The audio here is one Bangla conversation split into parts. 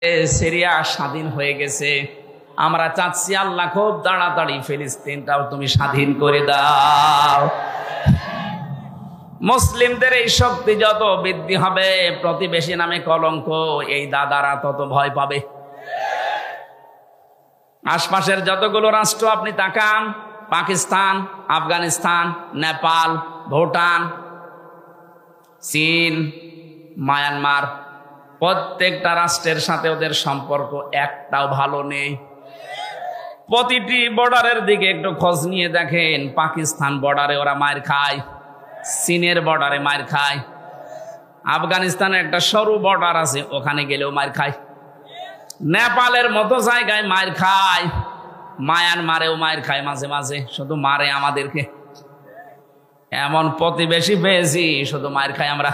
সিরিয়া স্বাধীন হয়ে গেছে, আমরা চাচ্ছি আল্লাহ খুব তাড়াতাড়ি ফিলিস্তিনটাও তুমি স্বাধীন করে দাও। মুসলিমদের এই শক্তি যত বৃদ্ধি হবে, প্রতিবেশী নামে কলঙ্ক এই দাদারা তত ভয় পাবে। আশপাশের যতগুলো রাষ্ট্র আপনি তাকান, পাকিস্তান, আফগানিস্তান, নেপাল, ভুটান, চীন, মায়ানমার, প্রত্যেকটা রাষ্ট্রের সাথে ওদের সম্পর্ক একটাও ভালো নেই। প্রতিটি বর্ডারের দিকে একটু খোঁজ নিয়ে দেখেন, পাকিস্তান বর্ডারে ওরা মার খায়, চীনের বর্ডারে মার খায়, আফগানিস্তানের একটা সরু বর্ডার আছে ওখানে গেলেও মার খায়, নেপালের মতো জায়গায় মার খায়, মায়ানমারেও মার খায় মাঝে মাঝে, শুধু মারে আমাদেরকে। এমন প্রতিবেশী পেয়েছি শুধু মার খায় আমরা,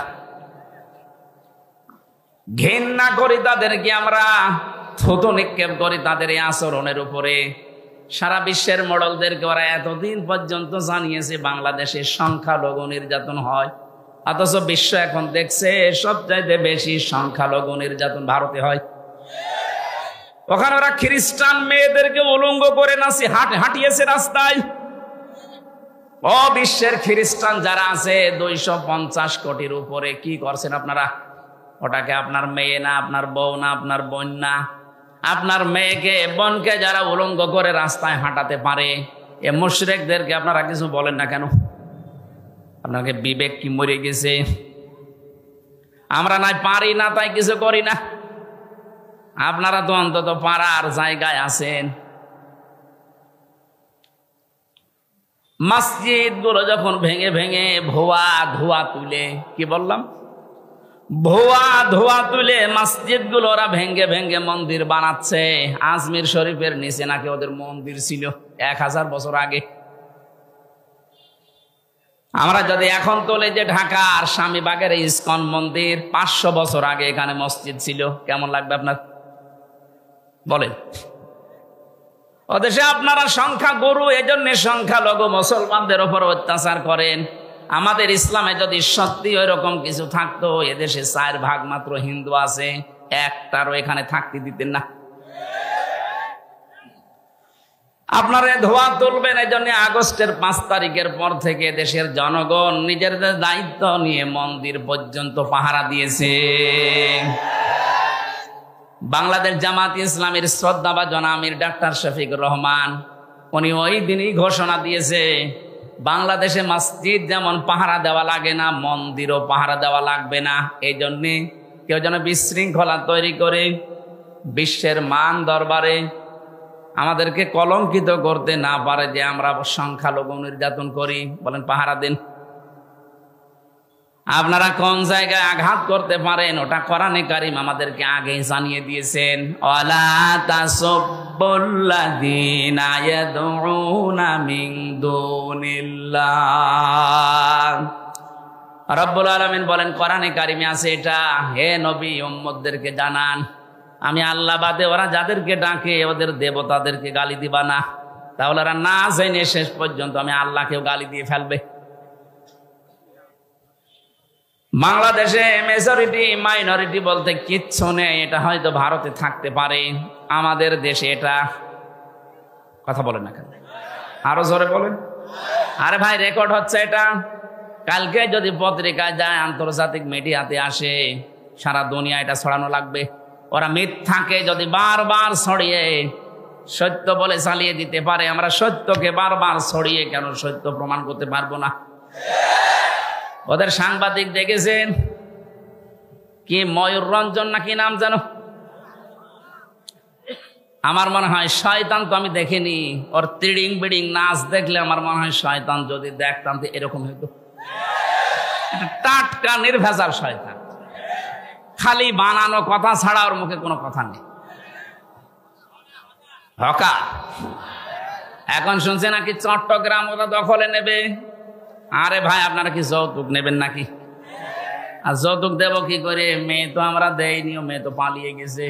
ঘৃণা করি তাদেরকে, আমরা থুতু নিক্ষেপ করি তাদের এই আচরণের উপরে। সারা বিশ্বের মডেলদেরকে ওরা এতদিন পর্যন্ত জানিয়েছে বাংলাদেশে সংখ্যালঘু নির্যাতন হয়, অথচ বিশ্ব এখন দেখছে সবচাইতে বেশি সংখ্যালঘু নির্যাতন ভারতে হয়। ওখানে ওরা খ্রিস্টান মেয়েদেরকে উলঙ্গ করে নাচি হাঁটিয়েছে রাস্তায়। ও বিশ্বের খ্রিস্টান যারা আছে 250 কোটির উপরে, কি করছেন আপনারা? ওটাকে আপনার মেয়ে না, আপনার বউ না, আপনার বোন না? আপনার মেয়েকে বোনকে যারা উলঙ্গ করে রাস্তায় হাঁটাতে পারে, এ মুশরিকদেরকে আপনারা কিছু বলেন না কেন? আপনাকে বিবেক কি মরে গেছে? আমরা নাই পারি না তাই কিছু করি না, আপনারা তো অন্তত পারার জায়গায় আছেন। মসজিদ গুলো যখন ভেঙে ভেঙে ভুয়া ধোয়া তুলে, কি বললাম, ভুয়া ধোয়া তুলে মসজিদ গুলো ওরা ভেঙ্গে ভেঙ্গে মন্দির বানাচ্ছে। আজমির শরীফের নিচে নাকি ওদের মন্দির ছিল 1000 বছর আগে। আমরা যদি এখন তোলে যে ঢাকার স্বামীবাগের ইসকন মন্দির 500 বছর আগে এখানে মসজিদ ছিল, কেমন লাগবে আপনার বলেন? ওদেশে আপনারা সংখ্যা গরু, এজন্য সংখ্যালঘু মুসলমানদের উপর অত্যাচার করেন। আমাদের ইসলামে যদি সত্যি ওই রকম কিছু থাকতো, এদেশে 4 ভাগ মাত্র হিন্দু আছে, একটারও এখানে থাকতে দিতেন না। আপনারা ধোয়া তুলবেন, এই জন্য আগস্টের 5 তারিখের পর থেকে দেশের জনগণ নিজেদের দায়িত্ব নিয়ে মন্দির পর্যন্ত পাহারা দিয়েছে। বাংলাদেশ জামাত ইসলামের শ্রদ্ধাভাজন আমির ডাক্তার শফিকুর রহমান, উনি ওই দিনই ঘোষণা দিয়েছে, বাংলাদেশে মসজিদ যেমন পাহারা দেওয়া লাগে না, মন্দিরও পাহারা দেওয়া লাগবে না। এই জন্যে কেউ যেন বিশৃঙ্খলা তৈরি করে বিশ্বের মান দরবারে আমাদেরকে কলঙ্কিত করতে না পারে যে আমরা সংখ্যালঘু নির্যাতন করি। বলেন পাহারা দিন। আপনারা কোন জায়গায় আঘাত করতে পারেন ওটা কোরআনে কারীম আমাদেরকে আগেই জানিয়ে দিয়েছেন। ওয়ালা তাসুবুল্লাযীনা ইয়াদউনা মিন দুনিল্লাহ। রব্বুল আলামিন বলেন কোরআনে কারীমে আছে এটা, হে নবী উম্মতদেরকে জানান, আমি আল্লাহ বাদে ওরা যাদেরকে ডাকে ওদের দেবতাদেরকে গালি দিবা না, তাহলে ওরা না জেনে শেষ পর্যন্ত আমি আল্লাহকেও গালি দিয়ে ফেলবে। বাংলাদেশে মেজরিটি মাইনরিটি বলতে কিচ্ছু নেই, এটা হয়তো ভারতে থাকতে পারে, আমাদের দেশে এটা। কথা বলেন না কেন? আরো জোরে বলেন। আরে ভাই রেকর্ড হচ্ছে এটা, কালকে যদি পত্রিকায় যায়, আন্তর্জাতিক মিডিয়াতে আসে, সারা দুনিয়া এটা ছড়ানো লাগবে। ওরা মিথ্যাকে যদি বারবার ছড়িয়ে সত্য বলে চালিয়ে দিতে পারে, আমরা সত্যকে বারবার ছড়িয়ে কেন সত্য প্রমাণ করতে পারবো না? ওদের সাংবাদিক দেখেছেন কি, ময়ূর রঞ্জন নাকি নাম জানো, আমার মনে হয় শয়তান, তো আমি দেখিনি, ওর তিড়িং বিড়িং নাচ দেখলে আমার মনে হয় শয়তান যদি দেখতাম তো এরকম হইতো। টাটকা নির্ভেজাল শয়তান, খালি বানানো কথা ছাড়া ওর মুখে কোনো কথা নেই। হকা এখন শুনছে নাকি চট্টগ্রাম ওরা দখলে নেবে। আরে ভাই আপনারা কি যৌতুক নেবেন নাকি? আর যৌতুক দেব কি করে? মেয়ে তো আমরা দেইনি, মেয়ে তো পালিয়ে গেছে।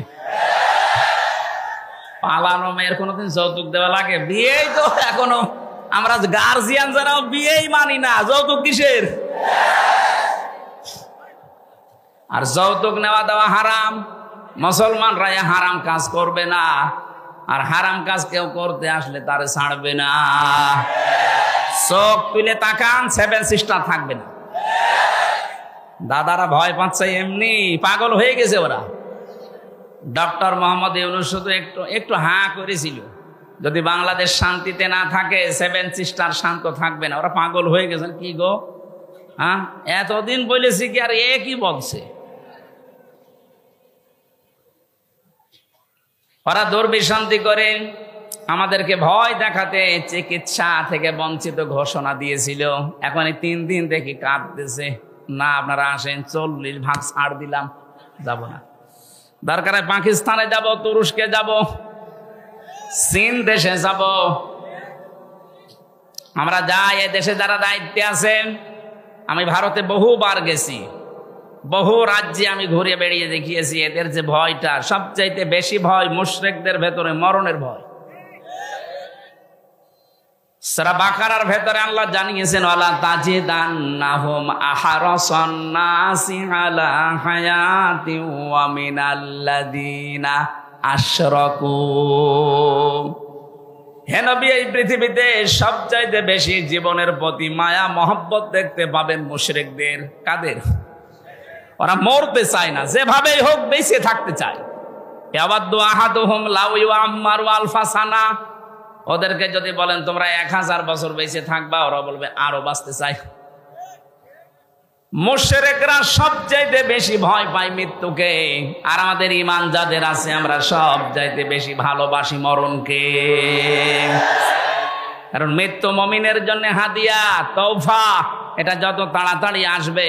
পালানো মেয়ের কোনোদিন যৌতুক দেওয়া লাগে? বিয়েই তো এখনো আমরা গার্জিয়ান যারা বিয়েই মানি না, যৌতুক কিসের? আর যৌতুক নেওয়া দেওয়া হারাম। মুসলমানরা হারাম কাজ করবে না, আর হারাম কাজ কেউ করতে আসলে তারে ছাড়বে না। চোখ তুলে তাকান, 7 সিস্টার থাকবে না। দাদারা ভয় পাচ্ছে, এমনি পাগল হয়ে গেছে ওরা। ডক্টর মোহাম্মদ ইউনূস শুধু একটু হাঁ করেছিল, যদি বাংলাদেশ শান্তিতে না থাকে 7 সিস্টার শান্ত থাকবে না। ওরা পাগল হয়ে গেছেন। কি গো, হ্যাঁ এতদিন বলেছি কি, আর এ কি বলছে? ওরা দুর্বিশান্তি করে আমাদেরকে ভয় দেখাতে চিকিৎসা থেকে বঞ্চিত ঘোষণা দিয়েছিল। এখন এই 3 দিন দেখি কাঁদতেছে, না আপনারা আসেন, 40 ভাগ ছাড় দিলাম, যাব না। দরকারে পাকিস্তানে যাব, তুরস্কে যাব, চীন দেশে যাব। আমরা যাই, এ দেশে যারা দায়িত্বে আছেন, আমি ভারতে বহুবার গেছি, বহু রাজ্যে আমি ঘুরে বেড়িয়ে দেখিয়েছি। এদের যে ভয়টা, সবচাইতে বেশি ভয় মুশরিকদের ভেতরে মরণের ভয়। সূরা বাকারার ভেতরে আল্লাহ জানিয়েছেন, ওয়ালা তাজিদান্নাহুম আহরাসান নাসি আলা হায়াতি ওয়া মিনাল্লাযিনা আশরাকু। হে নবী, এই পৃথিবীতে সবচাইতে বেশি জীবনের প্রতি মায়া মহব্বত দেখতে পাবেন মুশরিকদের। কাদের? ওরা মরতে চায় না, যেভাবেই হোক বেঁচে থাকতে চায়। ইয়াওয়াদু আহাদুহুম লাউ ইউআম্মারু আলফা সানা। ওদেরকে যদি বলেন তোমরা 1000 বছর বেঁচে থাকবা, ওরা বলবে আরো বাঁচতে চাই। মুশরিকরা সবচাইতে বেশি ভয় পায় মৃত্যুকে, আর আমাদের ঈমান যাদের আছে আমরা সবচাইতে বেশি ভালোবাসি মরণকে। কারণ মৃত্যু মুমিনের জন্য হাদিয়া, তওফা। এটা যত তাড়াতাড়ি আসবে,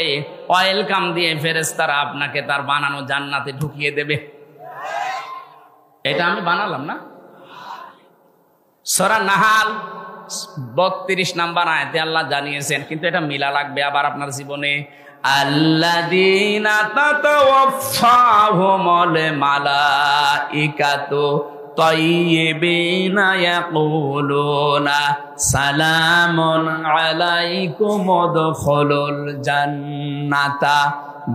ওয়েলকাম দিয়ে ফেরেশতারা আপনাকে তার বানানো জান্নাতে ঢুকিয়ে দেবে। এটা আমি বানালাম না। সূরা নাহাল 32 নম্বর আয়াতে আল্লাহ জানিয়েছেন, কিন্তু এটা মিলা লাগবে আবার আপনার জীবনে। আল্লাযীনা তাতাওয়াফফাহুমুল মালাইকাতু তাইয়্যিবিনা ইয়াকুলুনা সালামুন আলাইকুম উদখুলুল জান্নাতা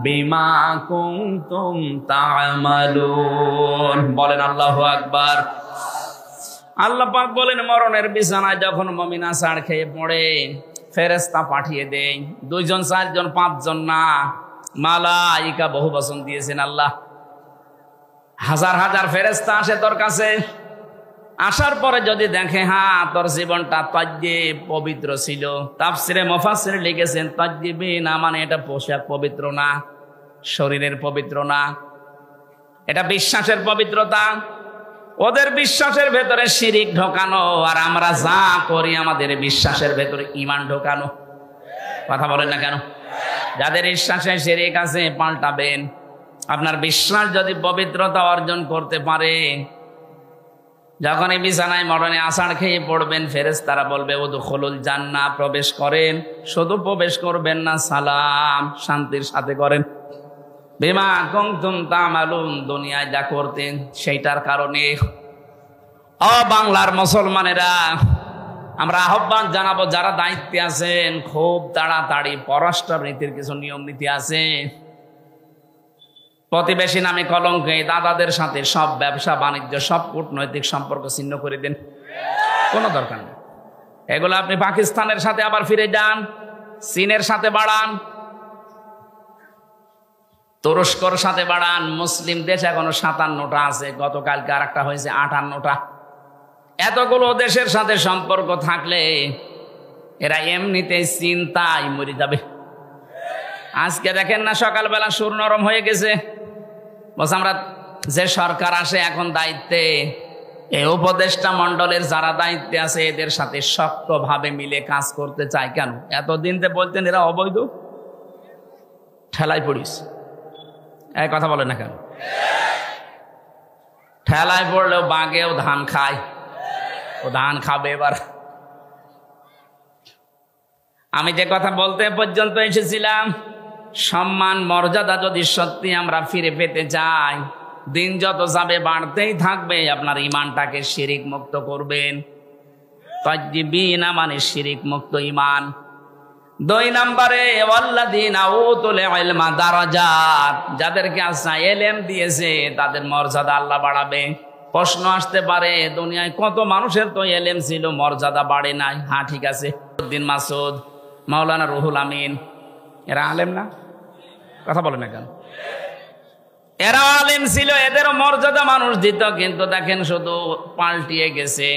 বিমা কুনতুম তা'মালুন। বলেন আল্লাহু আকবার। আল্লাহ পাক বলেন, মরণের বিছানায় যখন মুমিন আছাড় খেয়ে পড়ে, ফেরেশতা পাঠিয়ে দেয়। 2 জন 4 জন 5 জন না, মালাইকা বহু বচন দিয়েছেন আল্লাহ। হাজার হাজার ফেরেশতা আসে তোর কাছে। আসার পরে যদি দেখে হ্যাঁ তোর জীবনটা তাজ্জিব পবিত্র ছিল, তাফসিরে মুফাসসির লিখেছেন তাজ্জিবিনা মানে এটা পোশাক পবিত্র না, শরীরের পবিত্র না, এটা বিশ্বাসের পবিত্রতা। ওদের বিশ্বাসের ভেতরে শিরিক ঢোকানো, আর আমরা যা করি আমাদের বিশ্বাসের ভেতরে ঈমান ঢোকানো। কথা বলেন না কেন? যাদের বিশ্বাসে শিরিক আছে পাল্টাবেন। আপনার বিশ্বাস যদি পবিত্রতা অর্জন করতে পারে, যখন এই বিছানায় মরণে আষাঢ় খেয়ে পড়বেন, ফেরেশতারা বলবে উদখুলুল জান্নাহ, প্রবেশ করেন। শুধু প্রবেশ করবেন না, সালাম শান্তির সাথে করেন। বিমা কুনতুম তা'মালুন, দুনিয়ায় যা করতেন সেইটার কারণে। ও বাংলার মুসলমানেরা, আমরা আহ্বান জানাবো যারা দায়িত্বে আছেন, খুব তাড়াতাড়ি পররাষ্ট্র নীতির কিছু নিয়ম নীতি আছে। প্রতিবেশী নামে কলঙ্কে দাদাদের সাথে সব ব্যবসা বাণিজ্য, সব কূটনৈতিক সম্পর্ক ছিন্ন করে দেন, কোনো দরকার নেই। এগুলো আপনি পাকিস্তানের সাথে আবার ফিরে যান, চীনের সাথে বাড়ান, তুরস্কর সাথে বাড়ান। মুসলিম দেশ এখনো 57টা আছে, গতকালকে আর একটা হয়েছে 58টা। এতগুলো দেশের সাথে সম্পর্ক থাকলে এরা এমনিতেই চিন্তায় মরে যাবে। আজকে দেখেন না, সকালবেলা সুর নরম হয়ে গেছে। বস আমরা যে সরকার আসে এখন দায়িত্বে, এই উপদেষ্টা মন্ডলের যারা দায়িত্বে আছে এদের সাথে শক্তভাবে মিলে কাজ করতে চায়। কেন? এতদিন তো বলতেন এরা অবৈধ, ঠেলায় পড়িস। এই কথা বলে না কেন? ঠেলায় পড়লেও বাঘেও ধান খায়, ও ধান খাবে এবার। আমি যে কথা বলতে পর্যন্ত এসেছিলাম, সম্মান মর্যাদা যদি সত্যি আমরা ফিরে পেতে চাই, দিন যত যাবে বাড়তেই থাকবে। আপনার ঈমানটাকে শিরিক মুক্ত করবেন। তাজ্জিবিনা মানে শিরিক মুক্ত ঈমান। দুই নম্বরে ওয়াল্লাযীনা উতুল ইলমা দারাজাত, যাদেরকে আল্লাহ ইলম দিয়েছে তাদের মর্যাদা আল্লাহ বাড়াবে। প্রশ্ন আসতে পারে, দুনিয়ায় কত মানুষের তো ইলম ছিল, মর্যাদা বাড়ে নাই। হ্যাঁ ঠিক আছে, উদ্দিন মাসুদ, মাওলানা রুহুল আমিন, এরা আলেম না? কথা বলে না কেন? এরা আলেম ছিল, এদেরও মর্যাদা মানুষ দিত, কিন্তু দেখেন শুধু পাল্টিয়ে গেছে।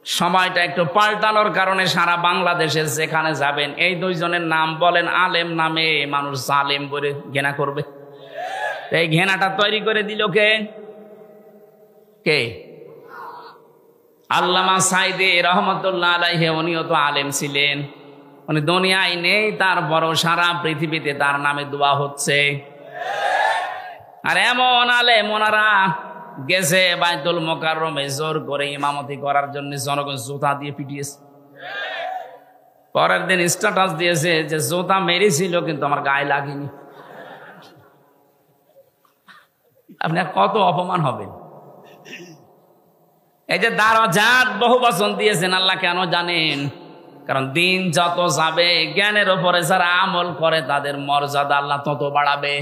সময়টা একটু পাল্টানোর কারণে সারা বাংলাদেশের যেখানে যাবেন এই দুইজনের নাম বলেন, আলেম নামে মানুষ জালেম বলে ঘৃণা করবে। এই ঘৃণাটা তৈরি করে দিল কে? কে? আল্লামা সাইদি রহমতুল্লাহ আলাইহি, উনিও তো আলেম ছিলেন। উনি দুনিয়ায় নেই, তারপরও সারা পৃথিবীতে তার নামে দোয়া হচ্ছে। আর এমন আলেম, ওনারা গেছে বাইতুল মোকাররমে জোর করে ইমামতি করার জন্য, জনগণ জুতা দিয়ে পিটিয়েছে। পরের দিন স্ট্যাটাস দিয়েছে যে জুতা মেরেছিল কিন্তু আমার গায়ে লাগেনি। আপনি কত অপমান হবেন? এই যে দারাজাত বহু বচন দিয়েছেন আল্লাহ, কেন জানেন? কারণ দিন যত যাবে, জ্ঞানের উপরে যারা আমল করে তাদের মর্যাদা আল্লাহ তত বাড়াবে।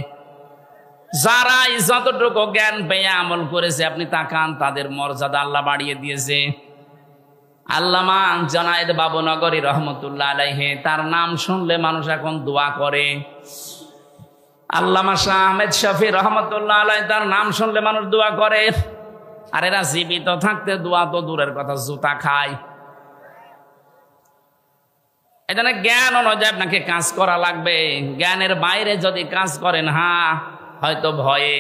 যারা যতটুকু জ্ঞান পেয়ে আমল করেছে, আপনি তাকান, তাদের মর্যাদা আল্লাহ বাড়িয়ে দিয়েছে। আল্লামা জনায়েদ বাবুনগরী রহমতুল্লাহ আলাইহি, তার নাম শুনলে মানুষ এখন দোয়া করে। আল্লামা শাহ আহমেদ শফি রহমতুল্লাহ আলাইহি, তার নাম শুনলে মানুষ দোয়া করে। আর এরা জীবিত থাকতে দোয়া তো দূরের কথা, জুতা খায়। এই জন্য জ্ঞান অনুযায়ী আপনাকে কাজ করা লাগবে। জ্ঞানের বাইরে যদি কাজ করেন, হ্যাঁ হয়তো ভয়ে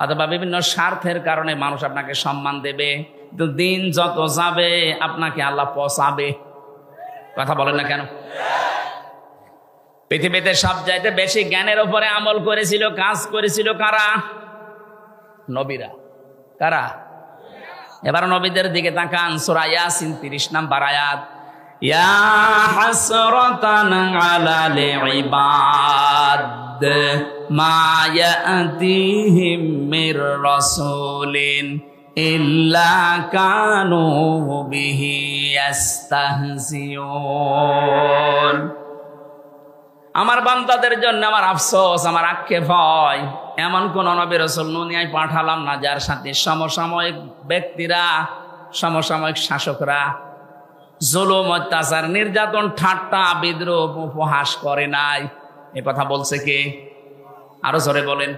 অথবা বিভিন্ন স্বার্থের কারণে মানুষ আপনাকে সম্মান দেবে, কিন্তু দিন যত যাবে আপনাকে আল্লাহ পচাবে। কথা বলেন না কেন? পৃথিবীতে সবচাইতে বেশি জ্ঞানের উপরে আমল করেছিল, কাজ করেছিল কারা? নবীরা। কারা? এবার নবীদের দিকে তাকান, সূরা ইয়াসিন 30 নম্বর আয়াত। ইয়া হাসরাতান আলাল ইবাদ মা ইয়াতিহিম মির রাসূলিন ইল্লা কানু বিহি ইস্তাহজিউন। আমার বান্দাদের জন্য আমার আফসোস, আমার আক্ষেপ হয়, এমন কোন নবী রাসূল দুনিয়ায় পাঠালাম না যার সাথে সমসাময়িক ব্যক্তিরা, সমসাময়িক শাসকরা জুলুম, অত্যাচার, নির্যাতন, ঠাট্টা, বিদ্রুপ, উপহাস করে নাই। এ কথা বলছে কে? আরো জোরে বলেন।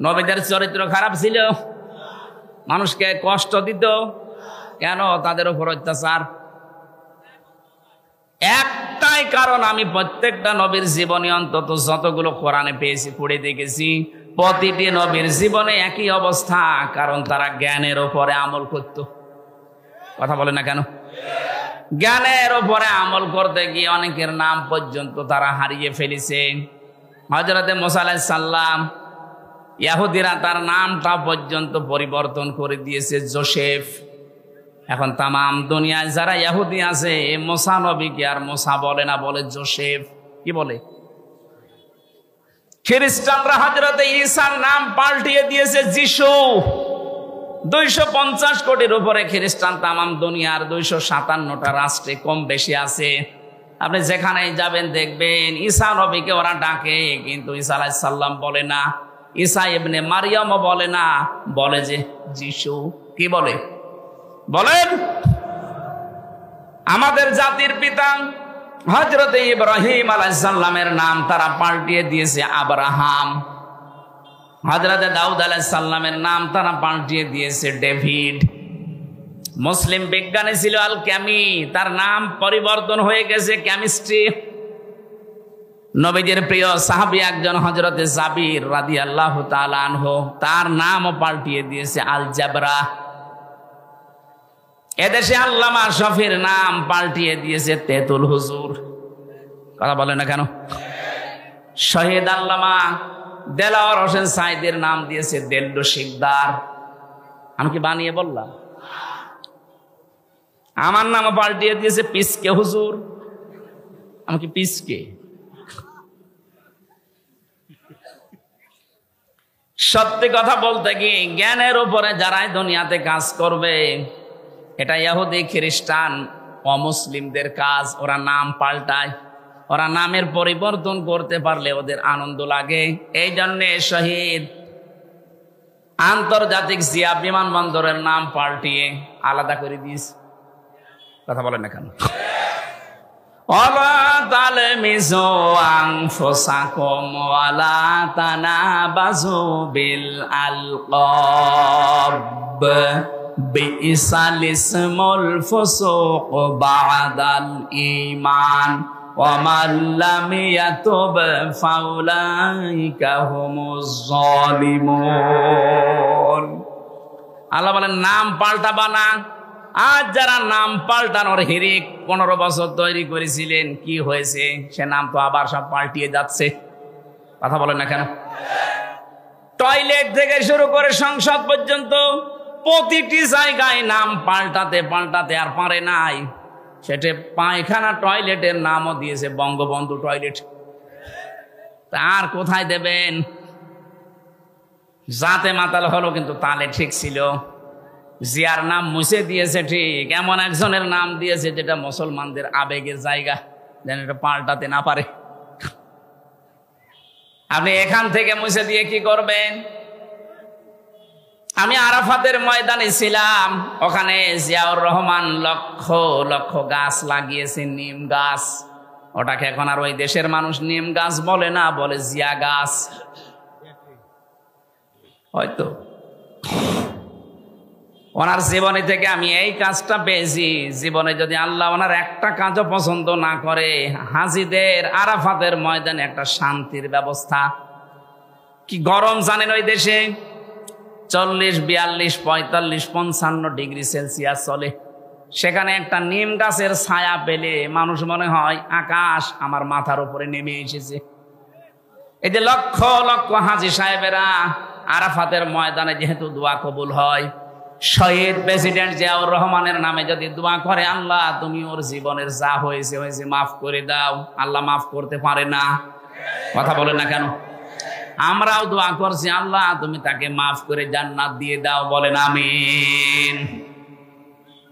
নবীদের চরিত্র খারাপ ছিল, মানুষকে কষ্ট দিত, কেন? তাদের উপর অত্যাচার। একটাই কারণ, আমি প্রত্যেকটা নবীর জীবনে অন্তত যতগুলো কোরআনে পেয়েছি, পড়ে দেখেছি, প্রতিটি নবীর জীবনে একই অবস্থা, কারণ তারা জ্ঞানের উপরে আমল করত। কথা বলে না কেন? জ্ঞানের উপরে আমল করতে গিয়ে অনেকের নাম পর্যন্ত তারা হারিয়ে ফেলেছে। হযরতে মুসা আলাইহিস সালাম, ইহুদিরা তার নামটা পর্যন্ত পরিবর্তন করে দিয়েছে জোসেফ। এখন তামাম দুনিয়ায় যারা ইহুদি আছে, মুসা নবীকে আর মুসা বলে না, বলে জোসেফ। কি বলে? খ্রিস্টানরা হযরতে ঈসার নাম পাল্টিয়ে দিয়েছে যিশু। 250 কোটির উপরে খ্রিস্টান তামাম দুনিয়ার 257টা রাষ্ট্রে কম বেশি আছে। আপনি যেখানেই যাবেন দেখবেন ঈসা নবীকে ওরা ডাকে, কিন্তু ঈসা আলাইহিস সালাম বলে না, ঈসা ইবনে মারিয়ামও বলে না, বলে যে যিশু। কি বলে? বলেন। আমাদের জাতির পিতা হযরতে ইব্রাহিম আলাইহিস সালামের নাম তারা পাল্টিয়ে দিয়েছে আব্রাহাম। হযরতে দাউদ আলাইহিস সালামের নাম তারা পাল্টিয়ে দিয়েছে ডেভিড। মুসলিম বিজ্ঞানী ছিল আল ক্যামি, তার নাম পরিবর্তন হয়ে গেছে কেমিস্ট্রি। নবীজির প্রিয় সাহাবী একজন হযরতে জাবির রাদিয়াল্লাহু তাআলা আনহু, তার নামও পাল্টিয়ে দিয়েছে আল জাবরা। এদেশে আল্লামা শফির নাম পাল্টিয়ে দিয়েছে তেতুল হুজুর। কথা বলে না কেন? শহীদ আল্লামা দেলাওয়ার হোসেন সাইদের নাম দিয়েছে দেল্লু শিকদার। আমি কি বানিয়ে বললাম? আমার নামও পাল্টিয়ে দিয়েছে পিসকে হুজুর। আমি কি পিসকে? সত্যি কথা বলতে কি, জ্ঞানের উপরে যারাই দুনিয়াতে কাজ করবে, এটা ইহুদি, খ্রিস্টান, অমুসলিমদের কাজ। ওরা নাম পাল্টায়, ওরা নামের পরিবর্তন করতে পারলে ওদের আনন্দ লাগে। এই জন্যে শহীদ আন্তর্জাতিক জিয়া বিমানবন্দরের নাম পাল্টিয়ে আলাদা করে দিয়েছে। কথা বলেন না কেন? ওয়ালা তালমিজু আনফুসাকুম ওয়ালা তানাবাজু বিল আলকাব বিইসাল ইসমুল ফুসুক বাদাল ঈমান ওয়া মান লাম ইয়াতুব ফাউলাইকা হুমুজ জালিমুন। আল্লাহ বলেন নাম পাল্টাবা না। আজ যারা নাম পাল্টানোর হিরিক 15 বছর তৈরি করেছিলেন, কি হয়েছে? সে নাম তো আবার সব পাল্টিয়ে যাচ্ছে। কথা বলেন না কেন? টয়লেট থেকে শুরু করে সংসদ পর্যন্ত প্রতিটি জায়গায় নাম পাল্টাতে পাল্টাতে আর পারে নাই। সেটা পায়খানা টয়লেটের নামও দিয়েছে বঙ্গবন্ধু টয়লেট। আর কোথায় দেবেন? জাতে মাতাল হলো কিন্তু তালে ঠিক ছিল। জিয়ার নাম মুছে দিয়েছে ঠিক, এমন একজনের নাম দিয়েছে যেটা মুসলমানদের আবেগের জায়গা, যেন এটা পাল্টাতে না পারে। আপনি এখান থেকে মুছে দিয়ে কি করবেন? আমি আরাফাতের ময়দানে ছিলাম, ওখানে জিয়াউর রহমান লক্ষ লক্ষ গাছ লাগিয়েছে, নিম গাছ। ওটাকে এখন আর ওই দেশের মানুষ নিম গাছ বলে না, বলে জিয়া গাছ। হয়তো ওনার জীবনী থেকে আমি এই কাজটা পেয়েছি। জীবনে যদি আল্লাহ ওনার একটা কাজও পছন্দ না করে, হাজিদের আরাফাতের ময়দানে একটা শান্তির ব্যবস্থা। কি গরম জানেন ওই দেশে? 40, 42, 45, 55 ডিগ্রি সেলসিয়াস চলে। সেখানে একটা নিম গাছের ছায়া পেলে মানুষ মনে হয় আকাশ আমার মাথার উপরে নেমে এসেছে। এই যে লক্ষ লক্ষ হাজী সাহেবেরা আরাফাতের ময়দানে যেহেতু দোয়া কবুল হয়, শহীদ প্রেসিডেন্ট জিয়াউর রহমানের নামে যদি দোয়া করে, আল্লাহ তুমি ওর জীবনের যা হয়েছে হয়েছে মাফ করে দাও, আল্লাহ মাফ করতে পারে না। কথা বলেন না কেন? আমরাও দোয়া করছি, আল্লাহ তুমি তাকে মাফ করে জান্নাত দিয়ে দাও। বলেন আমিন।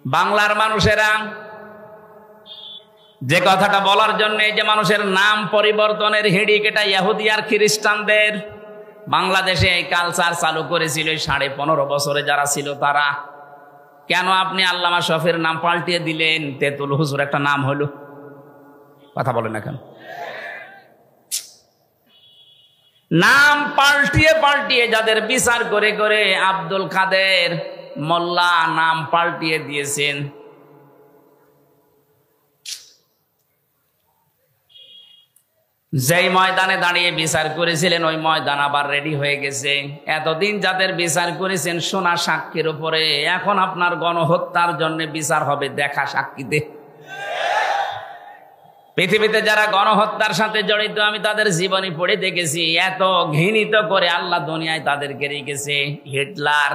বাংলার মানুষেরা যে কথাটা বলার জন্য এই যে মানুষের নাম পরিবর্তনের হিড়িক, এটা ইহুদি আর খ্রিস্টানদের। বাংলাদেশে এই কালচার চালু করেছিল 15.5 বছরে যারা ছিল তারা। কেন আপনি আল্লামা শফির নাম পাল্টিয়ে দিলেন? তেতুল হুজুর একটা নাম হলো। কথা বলেন না কেন? নাম পাল্টিয়ে পাল্টিয়ে যাদের বিচার করে করে আব্দুল কাদের মোল্লা নাম পাল্টিয়ে দিয়েছেন। যেই ময়দানে দাঁড়িয়ে বিচার করেছিলেন ওই ময়দান আবার রেডি হয়ে গেছে। এতদিন যাদের বিচার করেছেন সোনা সাক্ষীর উপরে, এখন আপনার গণহত্যার জন্য বিচার হবে দেখা সাক্ষীতে। পৃথিবীতে যারা গণহত্যার সাথে জড়িত আমি তাদের জীবনী পড়ে দেখেছি। এত ঘৃণিত করে আল্লাহ দুনিয়ায় তাদেরকে রেখেছে। হিটলার,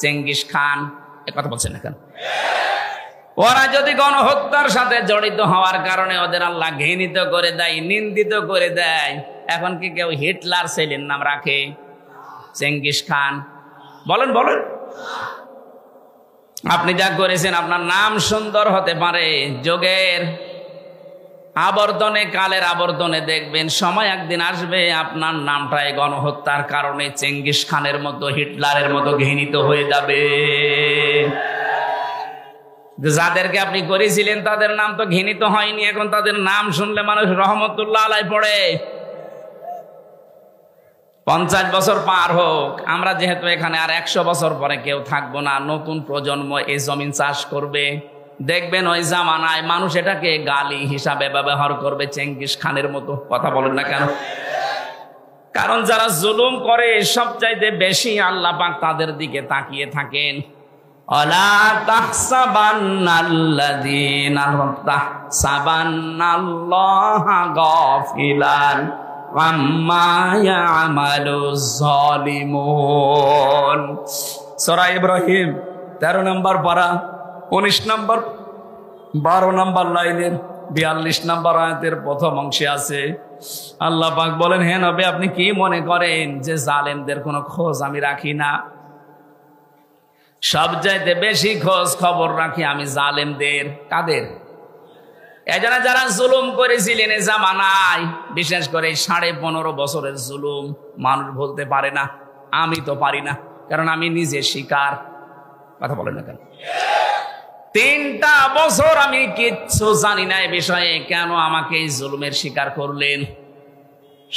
চেঙ্গিস খান, এ কথা বলছেন না কেন? ওরা যদি গণহত্যার সাথে জড়িত হওয়ার কারণে ওদের আল্লাহ ঘৃণিত করে দেয়, নিন্দিত করে দেয়, এখন কি কেউ হিটলার ছেলের নাম রাখে? Genghis Khan? বলেন বলেন। আপনি যা করেছেন আপনার নাম সুন্দর হতে পারে, যোগের আবর্তনে কালের আবর্তনে দেখবেন সময় একদিন আসবে আপনার নামটাই গণহত্যার কারণে চেঙ্গিস খানের মতো, হিটলারের মতো ঘৃণিত হয়ে যাবে। যাদেরকে আপনি করেছিলেন তাদের নাম তো ঘৃণিত হয়নি, এখন তাদের নাম শুনলে মানুষ রহমতুল্লাহ আলাই পড়ে। 50 বছর পার হোক, আমরা যেহেতু এখানে আর 100 বছর পরে কেউ থাকবো না, নতুন প্রজন্ম এই জমিন চাষ করবে। দেখবেন ওই জামানায় মানুষ এটাকে গালি হিসাবে ব্যবহার করবে, চেঙ্গিস খানের মতো। কথা বলেন না কেন? কারণ যারা জুলুম করে সবচাইতে বেশি আল্লাহ পাক তাদের দিকে তাকিয়ে থাকেন। অলা তাহসাবান্নাল্লাযীনা তাহসাবান্নাল্লাহা গাফিলান আম্মা ইয়ামালুজ জালিমুন। সূরা ইব্রাহিম 13 নম্বর পারা 19 নম্বর 12 নম্বর লাইনের 42 নম্বর আয়াতের প্রথম অংশে আছে আল্লাহ পাক বলেন, হে নবী আপনি কি মনে করেন যে জালেমদের কোনো খোঁজ আমি রাখি না? সবচাইতে বেশি খোঁজ খবর রাখি আমি জালেমদের। কাদের? এজন্য যারা জুলুম করেছিলেন এই জামানায়, বিশেষ করে 15.5 বছরের জুলুম মানুষ বলতে পারে না, আমি তো পারি না, কারণ আমি নিজে শিকার। কথা বলেন না কেন? 3টা বছর আমি কিচ্ছু জানি না এই বিষয়ে, কেন আমাকে এই জুলুমের শিকার করলেন?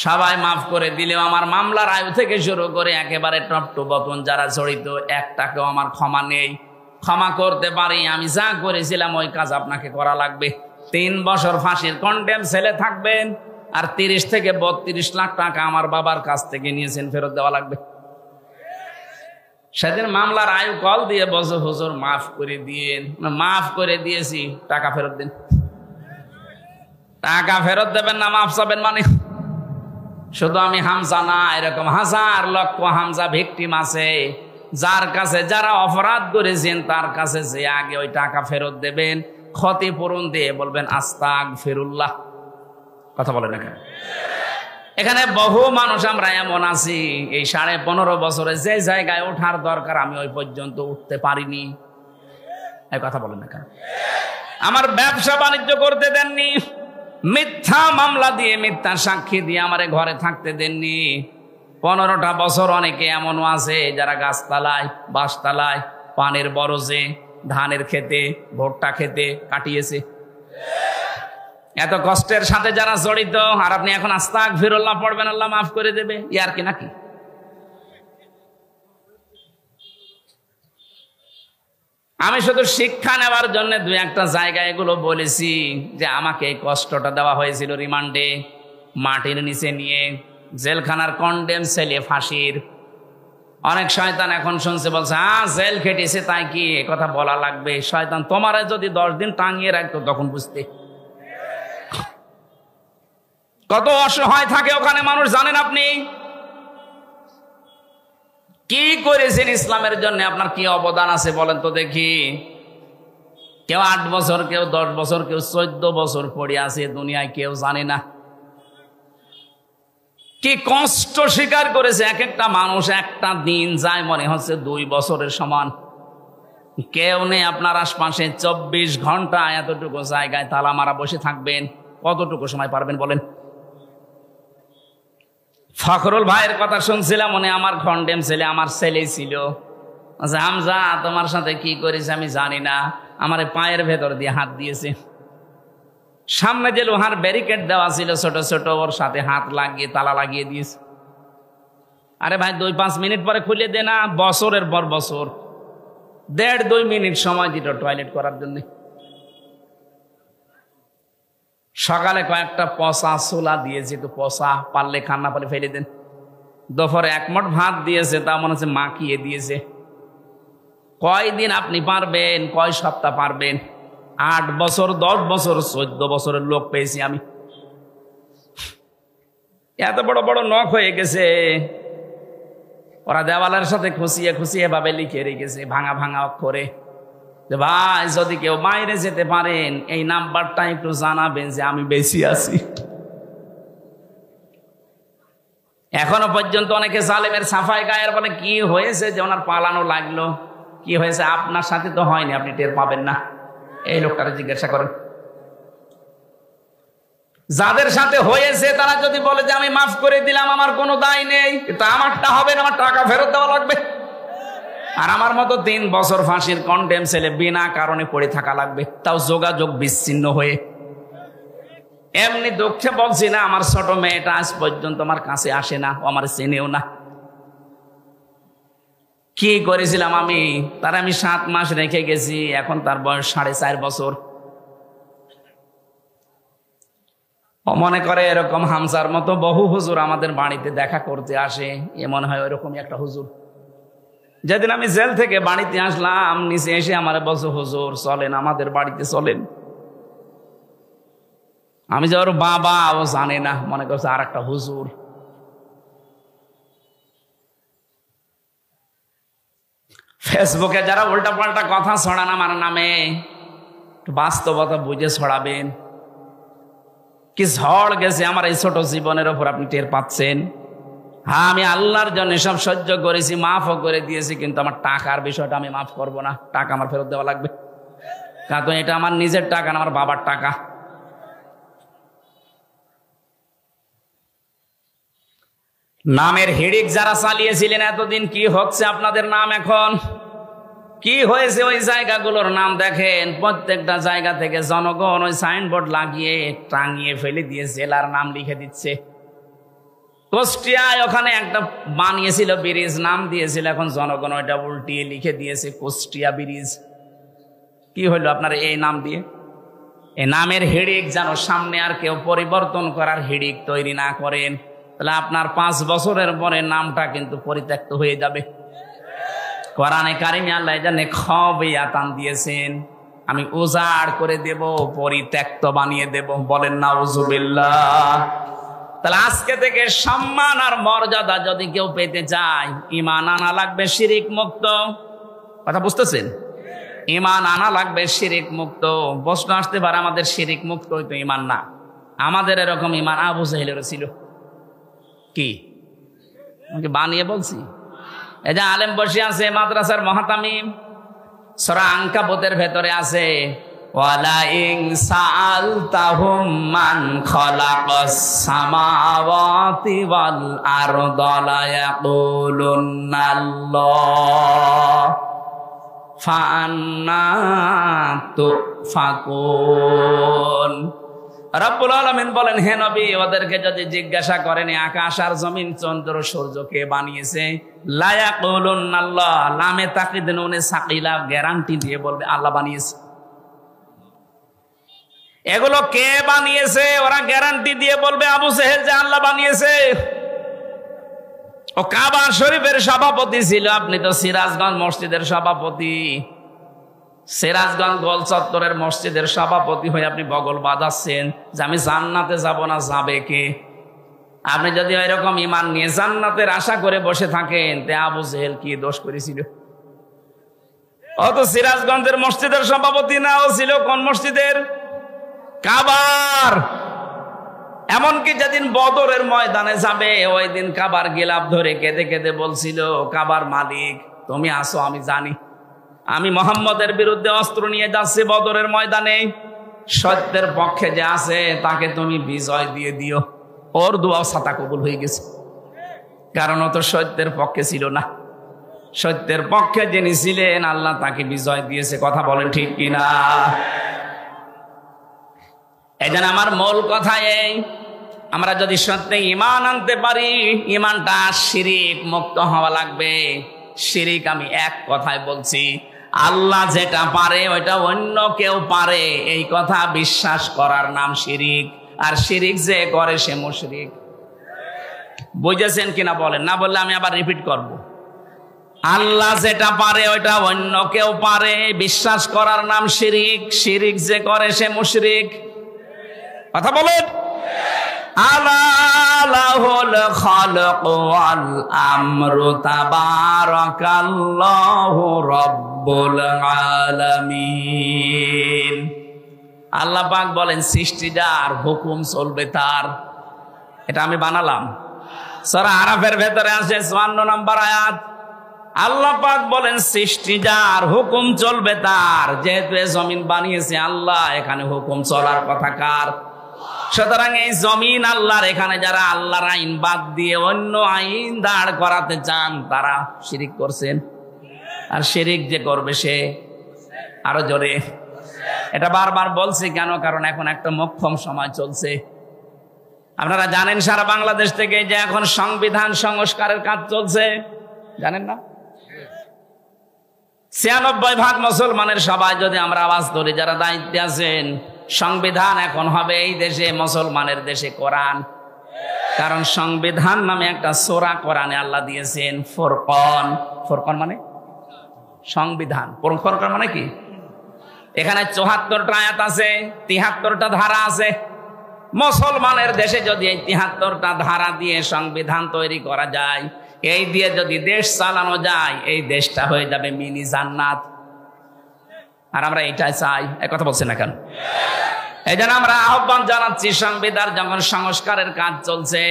সবাই মাফ করে দিলেও আমার মামলার আয়ু থেকে শুরু করে একেবারে টপ টু বটন যারা জড়িত, একটাকেও আমার ক্ষমা নেই। ক্ষমা করতে পারি, আমি যা করেছিলাম ওই কাজ আপনাকে করা লাগবে। 3 বছর ফাঁসির কন্ডেম সেলে থাকবেন, আর 30 থেকে 32 লাখ টাকা আমার বাবার কাছ থেকে নিয়েছেন, ফেরত দেওয়া লাগবে। সেদিন মামলার আয়ু কল দিয়ে বসে, হুজুর মাফ করে দিয়েন। মাফ করে দিয়েছি, টাকা ফেরত দিন। টাকা ফেরত দেবেন না, মাফ চাবেন মানে? শুধু আমি হামজা না, এরকম হাজার লক্ষ হামজা ভিকটিম আছে, যার কাছে যারা অপরাধ করেছেন তার কাছে যে আগে ওই টাকা ফেরত দেবেন, ক্ষতিপূরণ দিয়ে বলবেন আস্তাগফিরুল্লাহ। কথা বলেন না কেন? এখানে বহু মানুষ আমরা এমন আছি, এই 15.5 বছরে যে জায়গায় ওঠার দরকার আমি ওই পর্যন্ত উঠতে পারিনি। এই কথা বলেন না কেন? আমার ব্যবসা বাণিজ্য করতে দেননি, মিথ্যা মামলা দিয়ে মিথ্যা সাক্ষী দিয়ে আমারে ঘরে থাকতে দেননি। 15টা বছর অনেকে এমনও আছে যারা গাছতলায়, বাঁশতলায়, পানের বরজে, ধানের খেতে, ভুট্টা খেতে কাটিয়েছে। এত কষ্টের সাথে যারা জড়িত, আর আপনি এখন আস্তাগফিরুল্লাহ পড়বেন, আল্লাহ মাফ করে দেবে, ইয়ার কি নাকি? আমি শুধু শিক্ষা নেওয়ার জন্য 2-1টা জায়গায় এগুলো বলেছি, যে আমাকে এই কষ্টটা দেওয়া হয়েছিল রিমান্ডে, মাটির নিচে নিয়ে, জেলখানার কন্ডেম সেলে ফাঁসির। অনেক শয়তান এখন শুনছে, বলছে জেল খেটেছে তাই কি এ কথা বলা লাগবে? শয়তান তোমার যদি 10 দিন টাঙিয়ে রাখতো তখন বুঝতে। কত অসহায় থাকে ওখানে মানুষ, জানেন আপনি? কি করেছেন ইসলামের জন্য, আপনার কি অবদান আছে বলেন তো দেখি। কেউ 8 বছর, কেউ 10 বছর, কেউ 14 বছর পড়ে আছে দুনিয়ায়, কেউ জানে না কি কষ্ট স্বীকার করেছে। এক একটা মানুষ, একটা দিন যায় মনে হচ্ছে 2 বছরের সমান। কেউ নেই আপনার আশপাশে, 24 ঘন্টা এতটুকু জায়গায় তালা মারা বসে থাকবেন, কতটুকু সময় পারবেন বলেন? ফখরুল ভাইয়ের কথা শুনছিলাম, মনে আমার কন্ডেম ছেলে, আমার ছেলে ছিল। আচ্ছা হামজা, তোমার সাথে কি করেছে আমি জানি না, আমার পায়ের ভেতর দিয়ে হাত দিয়েছে। সামনে যে লোহার ব্যারিকেড দেওয়া ছিল ছোট ছোট, ওর সাথে হাত লাগিয়ে তালা লাগিয়ে দিয়েছে। আরে ভাই 2-5 মিনিট পরে খুলে দে না, বছরের পর বছর 1.5-2 মিনিট সময় দিল টয়লেট করার জন্য। সকালে কয়েকটা পচা ছোলা দিয়েছে, একটু পচা, পারলে খান, না পারলে ফেলে দেন। দুপুরে 1 মুঠ ভাত দিয়েছে, তা মনে হচ্ছে মাখিয়ে দিয়েছে। কয়দিন আপনি পারবেন? কয় সপ্তাহ পারবেন? 8 বছর, 10 বছর, 14 বছরের লোক পেয়েছি আমি। এত বড় বড় নখ হয়ে গেছে, ওরা দেওয়ালের সাথে খুশিয়ে খুশিয়ে ভাবে লিখে রেখেছে ভাঙা ভাঙা অক্ষরে, যে ভাই যদি কেউ বাইরে যেতে পারেন এই নাম্বারটা একটু জানাবেন যে আমি বেশি আছি। এখনো পর্যন্ত অনেকে জালেমের সাফাই গায়ের বলে, কি হয়েছে যে ওনার পালানো লাগলো? কি হয়েছে? আপনার সাথে তো হয়নি, আপনি টের পাবেন না। এই লোকটাকে জিজ্ঞাসা করেন। যাদের সাথে হয়েছে তারা যদি বলে যে আমি মাফ করে দিলাম, আমার কোনো দায় নেই, কিন্তু আমারটা হবে না, আমার টাকা ফেরত দেওয়া লাগবে। আর আমার মতো 3 বছর ফাঁসির কন্ডেম ছেলে বিনা কারণে পড়ে থাকা লাগবে, তাও যোগাযোগ বিচ্ছিন্ন হয়ে। এমনি দুঃখে বলছি না, আমার ছোট মেয়েটা আজ পর্যন্ত আমার কাছে আসে না, ও আমার চেনেও না। কি করেছিলাম আমি? তার আমি 7 মাস রেখে গেছি, এখন তার বয়স 4.5 বছর। ও মনে করে এরকম হামজার মতো বহু হুজুর আমাদের বাড়িতে দেখা করতে আসে, এ মনে হয় ওরকমই একটা হুজুর। যেদিন আমি জেল থেকে বাড়িতে আসলাম, নিচে এসে আমার বলছে, হুজুর চলেন আমাদের বাড়িতে চলেন। আমি যে ওর বাবা, ও জানে না, মনে করছে আর একটা হুজুর। ফেসবুকে যারা উল্টা পাল্টা কথা ছড়ান আমার নামে, বাস্তবতা বুঝে ছড়াবেন। কি ঝড় গেছে আমার এই ছোট জীবনের ওপর, আপনি টের পাচ্ছেন। হ্যাঁ, আমি আল্লাহর জন্য সব সহ্য করেছি, মাফও করে দিয়েছি, কিন্তু আমার টাকার বিষয়টা আমি মাফ করব না। টাকা আমার ফেরত দেওয়া লাগবে, কারণ এটা আমার নিজের টাকা না, আমার বাবার টাকা। নামের হিড়িক যারা চালিয়েছিলেন এতদিন, কি হচ্ছে আপনাদের নাম এখন? কি হয়েছে ওই জায়গাগুলোর নাম দেখেন। প্রত্যেকটা জায়গা থেকে জনগণ ওই সাইনবোর্ড লাগিয়ে টাঙিয়ে ফেলে দিয়ে জেলার নাম লিখে দিচ্ছে। কুষ্টিয়ায় ওখানে একটা বানিয়েছিল ব্রিজ, নাম দিয়েছিল, এখন জনগণ ওইটা উল্টিয়ে লিখে দিয়েছে কুষ্টিয়া ব্রিজ। কি হইলো আপনার এই নাম দিয়ে? এই নামের হিড়িক যেন সামনে আর কেউ পরিবর্তন করার হিড়িক তৈরি না করেন, তাহলে আপনার 5 বছরের পরে নামটা কিন্তু পরিত্যক্ত হয়ে যাবে। কোরআনে কারিমে আল্লাহ জানে খবিয়াতান দিয়েছেন, আমি উজাড় করে দেব, পরিত্যক্ত বানিয়ে দেব। বলেন নাউজুবিল্লাহ। তাহলে আজকে থেকে সম্মান আর মর্যাদা যদি কেউ পেতে চায়, ঈমান আনা লাগবে শিরিক মুক্ত। কথা বুঝতেছেন? ঈমান আনা লাগবে শিরিক মুক্ত। প্রশ্ন আসতে পারে আমাদের শিরিক মুক্ত হইতো ঈমান না, আমাদের এরকম ঈমান আবু জাহেলের ছিল। কি আমাকে বানিয়ে বলছি? এই যে আলেম বসে আছে মাদ্রাসার মুহতামিম, সূরা আনকাবুতের ভেতরে আছে ওয়ালা ইন সাআলতাহুম মান খালাকাস সামাওয়াতি ওয়াল আরদা লা ইয়াকুলুনাল্লাহ ফাআন্না তুফাকুন। রব্বুল আলামিন বলেন, হে নবী, ওদেরকে যদি জিজ্ঞাসা করেন আকাশ আর জমিন, চন্দ্র সূর্য কে বানিয়েছে, লা ইয়াকুলুনাল্লাহ, লামে তাকিদ নুনে সাকিলা, গ্যারান্টি দিয়ে বলবে আল্লাহ বানিয়েছে। এগুলো কে বানিয়েছে? ওরা গ্যারান্টি দিয়ে বলবে আবু জেহেল যে আল্লাহ বানিয়েছে। ও কাবা শরীফের সভাপতি ছিল, আপনি তো সিরাজগঞ্জ মসজিদের সভাপতি। সিরাজগঞ্জ গোল চত্বরের মসজিদের সভাপতি হয়ে আপনি বগল বাজাচ্ছেন যে আমি জান্নাতে যাব না, যাবে কে? আপনি যদি এরকম ঈমান নিয়ে জান্নাতের আশা করে বসে থাকেন, তে আবু জেহেল কি দোষ করেছিল? ও তো সিরাজগঞ্জের মসজিদের সভাপতি না, ও ছিল কোন মসজিদের? কাবার। এমনকি যেদিন বদরের ময়দানে যাবে, ওই দিন কাবার গিলাফ ধরে কেঁদে কেঁদে বলছিল, কাবার মালিক তুমি আসো, আমি জানি আমি মোহাম্মদের বিরুদ্ধে অস্ত্র নিয়ে যাচ্ছি বদরের ময়দানে, সত্যের পক্ষে যে আছে তাকে তুমি বিজয় দিয়ে দিও। ওর দোয়া সাতা কবুল হয়ে গেছে, কারণ ও তো সত্যের পক্ষে ছিল না। সত্যের পক্ষে যিনি ছিলেন আল্লাহ তাকে বিজয় দিয়েছে। কথা বলেন ঠিক কিনা? এই জন্য আমার মূল কথা এই, আমরা যদি সত্যি ঈমান আনতে পারি, ঈমানটা শিরিক মুক্ত হওয়া লাগবে। শিরিক আমি এক কথায় বলছি, আল্লাহ যেটা পারে ওইটা অন্য কেউ পারে, এই কথা বিশ্বাস করার নাম শিরিক। আর শিরিক যে করে সে মুশরিক। বুঝেছেন কিনা বলেন? না বললে আমি আবার রিপিট করব। আল্লাহ যেটা পারে ওইটা অন্য কেউ পারে, বিশ্বাস করার নাম শিরিক। শিরিক যে করে সে মুশরিক। কথা বলেন। আলাহুল খালক ওয়াল আমরু তাবারাকাল্লাহু রাব্বুল আলামিন। আল্লাহ পাক বলেন সৃষ্টি যার, হুকুম চলবে তার। এটা আমি বানালাম। সূরা আরাফের ভেতরে আছে 54 নম্বর আয়াত। আল্লাহ পাক বলেন সৃষ্টি যার, হুকুম চলবে তার। যেহেতু এই জমিন বানিয়েছে আল্লাহ, এখানে হুকুম চলার কথা কার? সুতরাং এই জমিন আল্লাহর, এখানে যারা আল্লাহর আইন বাদ দিয়ে অন্য আইন দাঁড় করাতে চান তারা শিরিক করছেন। আর শিরিক যে করবে সে আরো জোরে। এটা বারবার বলছি কেন? কারণ এখন একটা মোক্ষম সময় চলছে। আপনারা জানেন সারা বাংলাদেশ থেকে যে এখন সংবিধান সংস্কারের কাজ চলছে, জানেন না? 96% মুসলমানের সবাই যদি আমরা আওয়াজ ধরি, যারা দায়িত্বে আছেন, সংবিধান এখন হবে এই দেশে মুসলমানের দেশে কোরআন। কারণ সংবিধান নামে একটা সূরা কোরআনে আল্লাহ দিয়েছেন, ফুরকান। ফুরকান মানে সংবিধান, ফুরকান মানে কি? এখানে 74টা আয়াত আছে, 73টা ধারা আছে। মুসলমানের দেশে যদি এই 73টা ধারা দিয়ে সংবিধান তৈরি করা যায়, এই দিয়ে যদি দেশ চালানো যায়, এই দেশটা হয়ে যাবে মিনি জান্নাত। আর আমরা এটাই চাই। এক কথা বলছি না কেন? এই জন্য আমরা আহ্বান জানাচ্ছি, সংবিধান যখন সংস্কারের কাজ চলছে,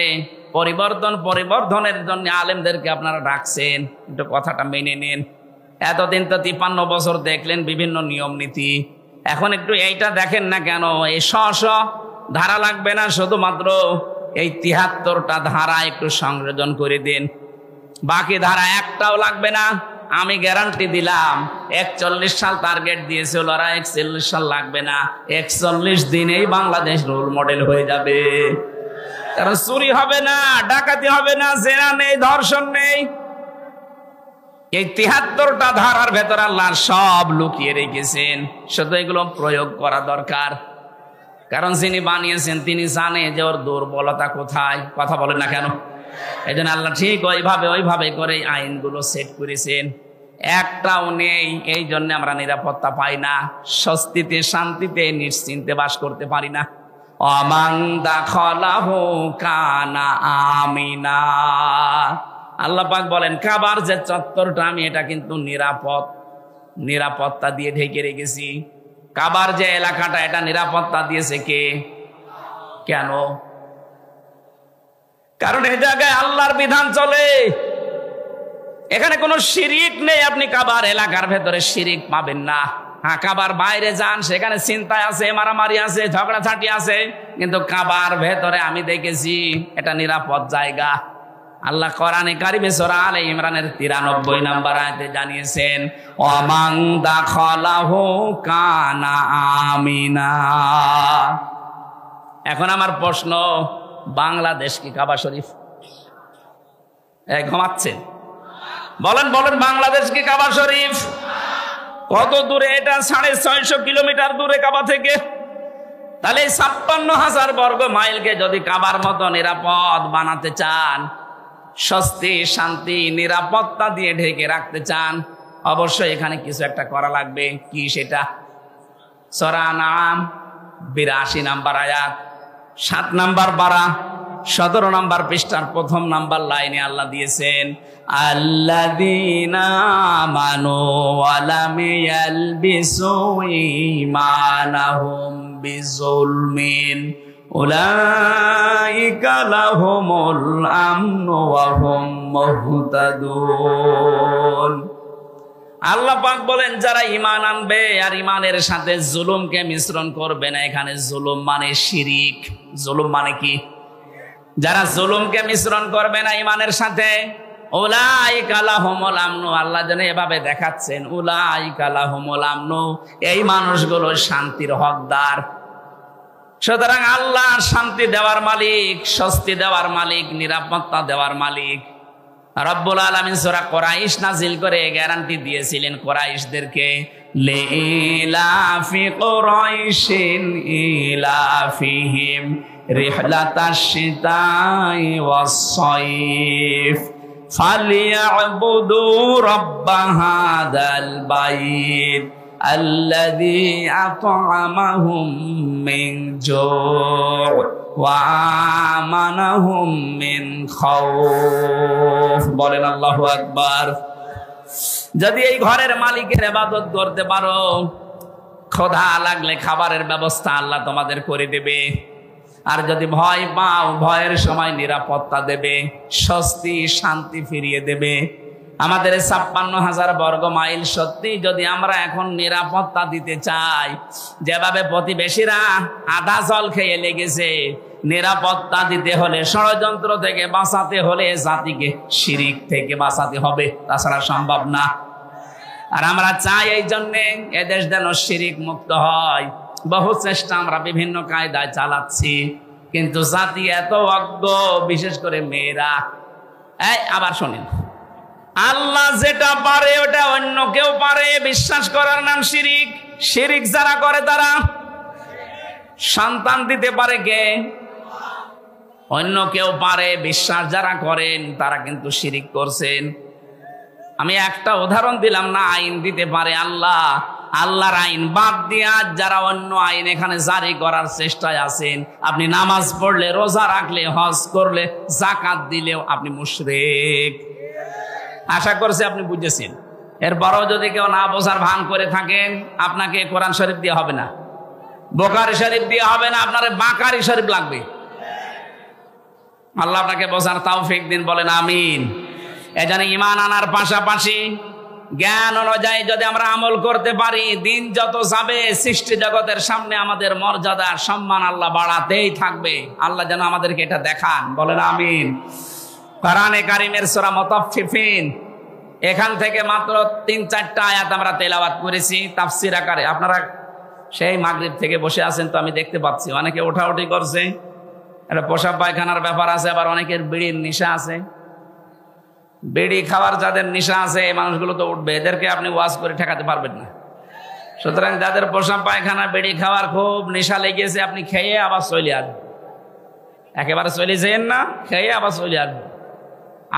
পরিবর্ধনের জন্য আলেমদেরকে আপনারা ডাকছেন, একটু কথাটা মেনে নিন। এতদিন তো 53 বছর দেখলেন বিভিন্ন নিয়ম নীতি, এখন একটু এইটা দেখেন না কেন? এই ধারা লাগবে না, শুধুমাত্র এই ৭৩টা ধারা একটু সংযোজন করে দিন, বাকি ধারা একটাও লাগবে না। আমি গ্যারান্টি দিলাম ৪১ সাল টার্গেট দিয়েছিল, ওরা ৪১ সাল লাগবে না, ৪১ দিনেই বাংলাদেশ রোল মডেল হয়ে যাবে। কারণ চুরি হবে না, ডাকাতি হবে না, জেনা নেই, ধর্ষণ নেই। এই ৭৩টা ধারার ভেতর আল্লাহ সব লুকিয়ে রেখেছেন, শুধু এগুলো প্রয়োগ করা দরকার। কারণ যিনি বানিয়েছেন তিনি জানে যে ওর দুর্বলতা কোথায়। কথা বলেন না কেন? এই জন্য আল্লাহ ঠিক ওইভাবে করে আইনগুলো সেট করেছেন, একটাও নেই। এই জন্য আমরা নিরাপত্তা পাই না, স্বস্তিতে শান্তিতে নিশ্চিন্তে বাস করতে পারি না। অমান দাখালাহু কানা আমিনা। আল্লাহ পাক বলেন কাবার যে চত্বরটা আমি এটা কিন্তু নিরাপত্তা দিয়ে ঢেকে রেখেছি। কাবার যে এলাকাটা এটা নিরাপত্তা দিয়েছে কে? কেন? কারণ এই জায়গায় আল্লাহর বিধান চলে, এখানে কোনো শিরিক নেই। আপনি কাবার এলাকার ভেতরে শিরিক পাবেন না। হ্যাঁ, কাবার বাইরে যান, সেখানে চিন্তায় আছে, মারামারি আছে, ঝগড়াঝাটি আছে, কিন্তু কাবার ভেতরে আমি দেখেছি এটা নিরাপদ জায়গা। আল্লাহ কোরআনে কারিমে সূরা আলে ইমরানের ৯৩ নম্বর আয়াতে জানিয়েছেন ওয়ামান দাখালাহু কানা আমিনা। এখন আমার প্রশ্ন, বাংলাদেশ কি কাবা শরীফ? ঘুমাচ্ছেন? বলেন বাংলাদেশ কি কাবা শরীফ? কত দূরে এটা? ৬৫০ কিলোমিটার দূরে কাবা থেকে। তাহলে ৫৬,০০০ বর্গ মাইলকে যদি কাবার মতো নিরাপদ বানাতে চান, স্বস্তি শান্তি নিরাপত্তা দিয়ে ঢেকে রাখতে চান, অবশ্যই এখানে কিছু একটা করা লাগবে। কি সেটা? সূরা আনআম ৮২ নম্বর আয়াত, ৭ নম্বর পারা, ১৭ নম্বর পৃষ্ঠার ১ম নম্বর লাইনে আল্লাহ দিয়েছেন আল্লাযীনা আমানু ওয়া লাম ইয়ালবিসু ঈমানাহুম বিযুলমিন উলাইকা লাহুমুল আমনু ওয়া হুম মুহতাদুন। আল্লাহ পাক বলেন যারা ঈমান আনবে আর ঈমানের সাথে জুলুমকে মিশ্রণ করবে না। এখানে জুলুম মানে শিরিক। জুলুম মানে কি? যারা জুলুমকে মিশ্রণ করবে না ঈমানের সাথে, উলাইকা লাহুমুল আমনু। আল্লাহ যেন এভাবে দেখাচ্ছেন উলাইকা লাহুমুল আমনু, এই মানুষগুলো শান্তির হকদার। সুতরাং আল্লাহ শান্তি দেওয়ার মালিক, স্বস্তি দেওয়ার মালিক, নিরাপত্তা দেওয়ার মালিক। রব্বুল আলামিন সূরা কুরাইশ নাজিল করে গ্যারান্টি দিয়েছিলেন কুরাইশদেরকে, লিইলাফি কুরাইশিন ইলাফিহিম রিহলাতাশ শিতাই ওয়াস সাইফ ফালিয়াবুদু রাব্ব হাযাল বাইত আল্লাযী আত'আমাহুম মিন জু' ওয়া আমানাহুম মিন খাউফ। বলেন আল্লাহু আকবার। যদি এই ঘরের মালিকের ইবাদত করতে পারো, ক্ষুধা লাগলে খাবারের ব্যবস্থা আল্লাহ তোমাদের করে দেবে। আর যদি ভয় পাও, ভয়ের সময় নিরাপত্তা দেবে, স্বস্তি শান্তি ফিরিয়ে দেবে। আমাদের ৫৬,০০০ বর্গ মাইল সত্যি যদি আমরা এখন নিরাপত্তা দিতে চাই, যেভাবে প্রতিবেশীরা আধা জল খেয়ে লেগেছে, নিরাপত্তা দিতে হলে, ষড়যন্ত্র থেকে বাঁচাতে হলে জাতিকে শিরিক থেকে বাঁচাতে হবে, তাছাড়া সম্ভব না। আর আমরা চাই এই জন্যে এদেশ যেন শিরিক মুক্ত হয়। বহু চেষ্টা আমরা বিভিন্ন কায়দায় চালাচ্ছি, কিন্তু জাতি এত অজ্ঞ, বিশেষ করে মেয়েরা। আবার শোনেন, আল্লাহ যেটা পারে ওটা অন্য কেউ পারে বিশ্বাস করার নাম শিরিক। শিরিক যারা করে তারা সন্তান দিতে পারে কে? অন্য কেউ পারে। বিশ্বাস যারা করেন তারা কিন্তু শিরিক করছেন। আমি একটা উদাহরণ দিলাম না, আইন দিতে পারে আল্লাহ। আল্লাহর আইন বাদ দিয়ে আজ যারা অন্য আইন এখানে জারি করার চেষ্টায় আছেন, আপনি নামাজ পড়লে, রোজা রাখলে, হজ করলে, যাকাত দিলেও আপনি মুশরিক। আশা করছি আপনি বুঝেছেন। এরপরও যদি কেউ না বোঝার ভান করে থাকেন, আপনাকে কোরআন শরীফ দিয়ে হবে না, বুখারী শরীফ দিয়ে হবে না, আপনার বাকারি শরীফ লাগবে। আল্লাহ আপনাকে বোঝার তৌফিক দিন, বলেন আমিন। এজন্য ঈমান আনার পাশাপাশি জ্ঞান অনুযায়ী যদি আমরা আমল করতে পারি, দিন যত যাবে সৃষ্টি জগতের সামনে আমাদের মর্যাদা সম্মান আল্লাহ বাড়াতেই থাকবে। আল্লাহ যেন আমাদেরকে এটা দেখান, বলেন আমিন। কোরআনে কারীমের সূরা মুতাফফিফিন, এখান থেকে মাত্র ৩-৪টা আয়াত আমরা তেলাওয়াত করেছি তাফসীর আকারে। আপনারা সেই মাগরিব থেকে বসে আছেন তো, আমি দেখতে পাচ্ছি অনেকে ওঠাউঠি করছে, একটা পেশাব পায়খানার ব্যাপার আছে, আবার অনেকের বিড়ির নেশা আছে। বিড়ি খাওয়ার যাদের নেশা আছে এই মানুষগুলো তো উঠবে, এদেরকে আপনি ওয়াজ করে ঠেকাতে পারবেন না। সুতরাং যাদের পেশাব পায়খানা বিড়ি খাওয়ার খুব নেশা লেগেছে, আপনি খেয়ে আবার চলে আসবেন। একেবারে চলে যেন না, খেয়ে আবার চলে আসবেন।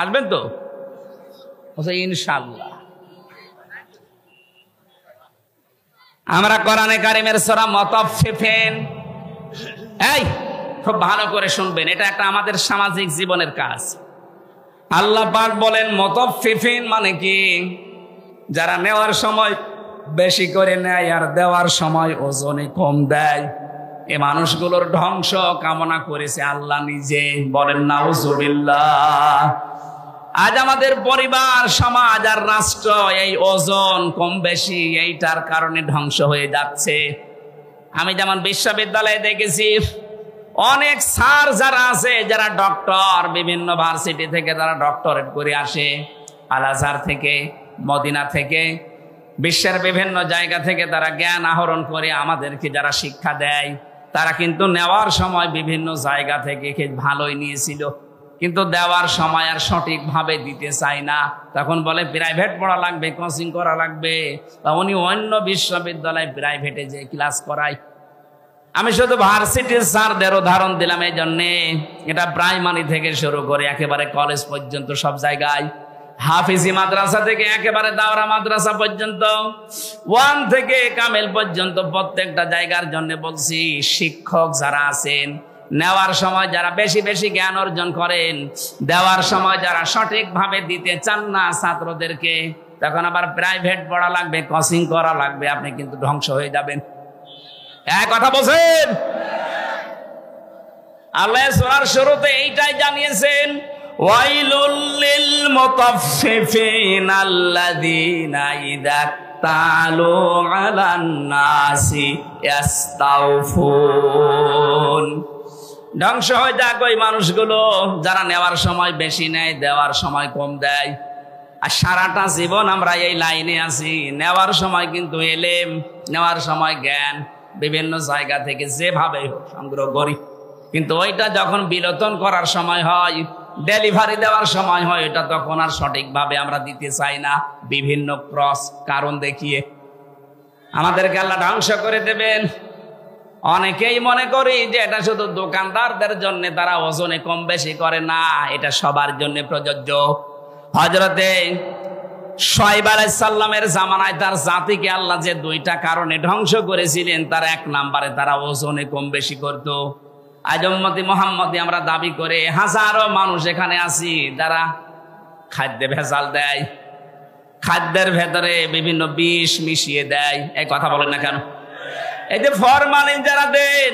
আসবেন তো ইনশাআল্লাহ। আমরা কোরআনে কারীমের সূরা মুতাফফিফিন, এই খুব ভালো করে শুনবেন, এটা একটা আমাদের সামাজিক জীবনের কাজ। আল্লাহ পাক বলেন মুতাফফিফিন মানে কি? যারা নেওয়ার সময় বেশি করে নেয় আর দেওয়ার সময় ওজনে কম দেয়, এই মানুষগুলোর ধ্বংস কামনা করেছে আল্লাহ নিজে, বলেন নাউজুবিল্লাহ। আজ আমাদের পরিবার, সমাজ আর রাষ্ট্র এই ওজন কম বেশি এইটার কারণে ধ্বংস হয়ে যাচ্ছে। আমি যেমন বিশ্ববিদ্যালয়ে দেখেছি অনেক স্যার যারা আছে, যারা ডক্টর, বিভিন্ন ভার্সিটি থেকে তারা ডক্টরেট করে আসে, আল আজহার থেকে, মদিনা থেকে, বিশ্বের বিভিন্ন জায়গা থেকে তারা জ্ঞান আহরণ করে আমাদেরকে যারা শিক্ষা দেয়, তারা কিন্তু নেওয়ার সময় বিভিন্ন জায়গা থেকে ভালোই নিয়েছিল, কিন্তু দেওয়ার সময় আর সঠিকভাবে দিতে চায় না। তখন বলে প্রাইভেট পড়া লাগবে, কোচিং করা লাগবে, বা উনি অন্য বিশ্ববিদ্যালয় প্রাইভেটে যে ক্লাস করায়। আমি শুধু ভার্সিটির স্যারদের উদাহরণ দিলাম এই জন্যে, এটা প্রাইমারি থেকে শুরু করে একেবারে কলেজ পর্যন্ত সব জায়গায়, হাফিজি মাদ্রাসা থেকে একেবারে দাওরা মাদ্রাসা পর্যন্ত, 1 থেকে কামেল পর্যন্ত প্রত্যেকটা জায়গার জন্য বলছি, শিক্ষক যারা আছেন নেওয়ার সময় যারা বেশি বেশি জ্ঞান অর্জন করেন, দেওয়ার সময় যারা সঠিকভাবে দিতে চান না ছাত্রদেরকে, তখন আবার প্রাইভেট পড়া লাগবে, কোচিং করা লাগবে, আপনি কিন্তু ধ্বংস হয়ে যাবেন। এক কথা বলছেন? আল্লাহ সূরার শুরুতে এইটাই জানিয়েছেন, ওয়াইলুল লিল মুতাফফিফিন আল্লাযীনা ইযা তালু আলান নাসি ইস্তাওফুন। ধ্বংস হয়ে যাক ওই মানুষগুলো যারা নেওয়ার সময় বেশি নেয়, দেওয়ার সময় কম দেয়। আর সারাটা জীবন আমরা এই লাইনে আছি, নেওয়ার সময় কিন্তু এলেম, নেওয়ার সময় জ্ঞান বিভিন্ন জায়গা থেকে যেভাবে সংগ্রহ করি, কিন্তু ওইটা যখন বিলোতন করার সময় হয়, ডেলিভারি দেওয়ার সময় হয়, এটা তখন আর সঠিকভাবে আমরা দিতে চাই না, বিভিন্ন ক্রস কারণ দেখিয়ে আমাদেরকে আল্লাহ ধ্বংস করে দেবেন। অনেকেই মনে করি যে এটা শুধু দোকানদারদের জন্য, তারা ওজনে কম বেশি করে না, এটা সবার জন্য প্রযোজ্য। হযরতে শুআয়ব আলাইহিস সালামের জামানায় তার জাতিকে আল্লাহ যে 2টা কারণে ধ্বংস করেছিলেন, তার 1 নম্বরে তারা ওজনে কম বেশি করত। আজ উম্মতি মুহাম্মদী আমরা দাবি করে হাজারো মানুষ এখানে আছি যারা খাদ্যে ভেজাল দেয়, খাদ্যের ভেতরে বিভিন্ন বিষ মিশিয়ে দেয়। এই কথা বলেন না কেন? এই যে ফরমালিন যারা দেন,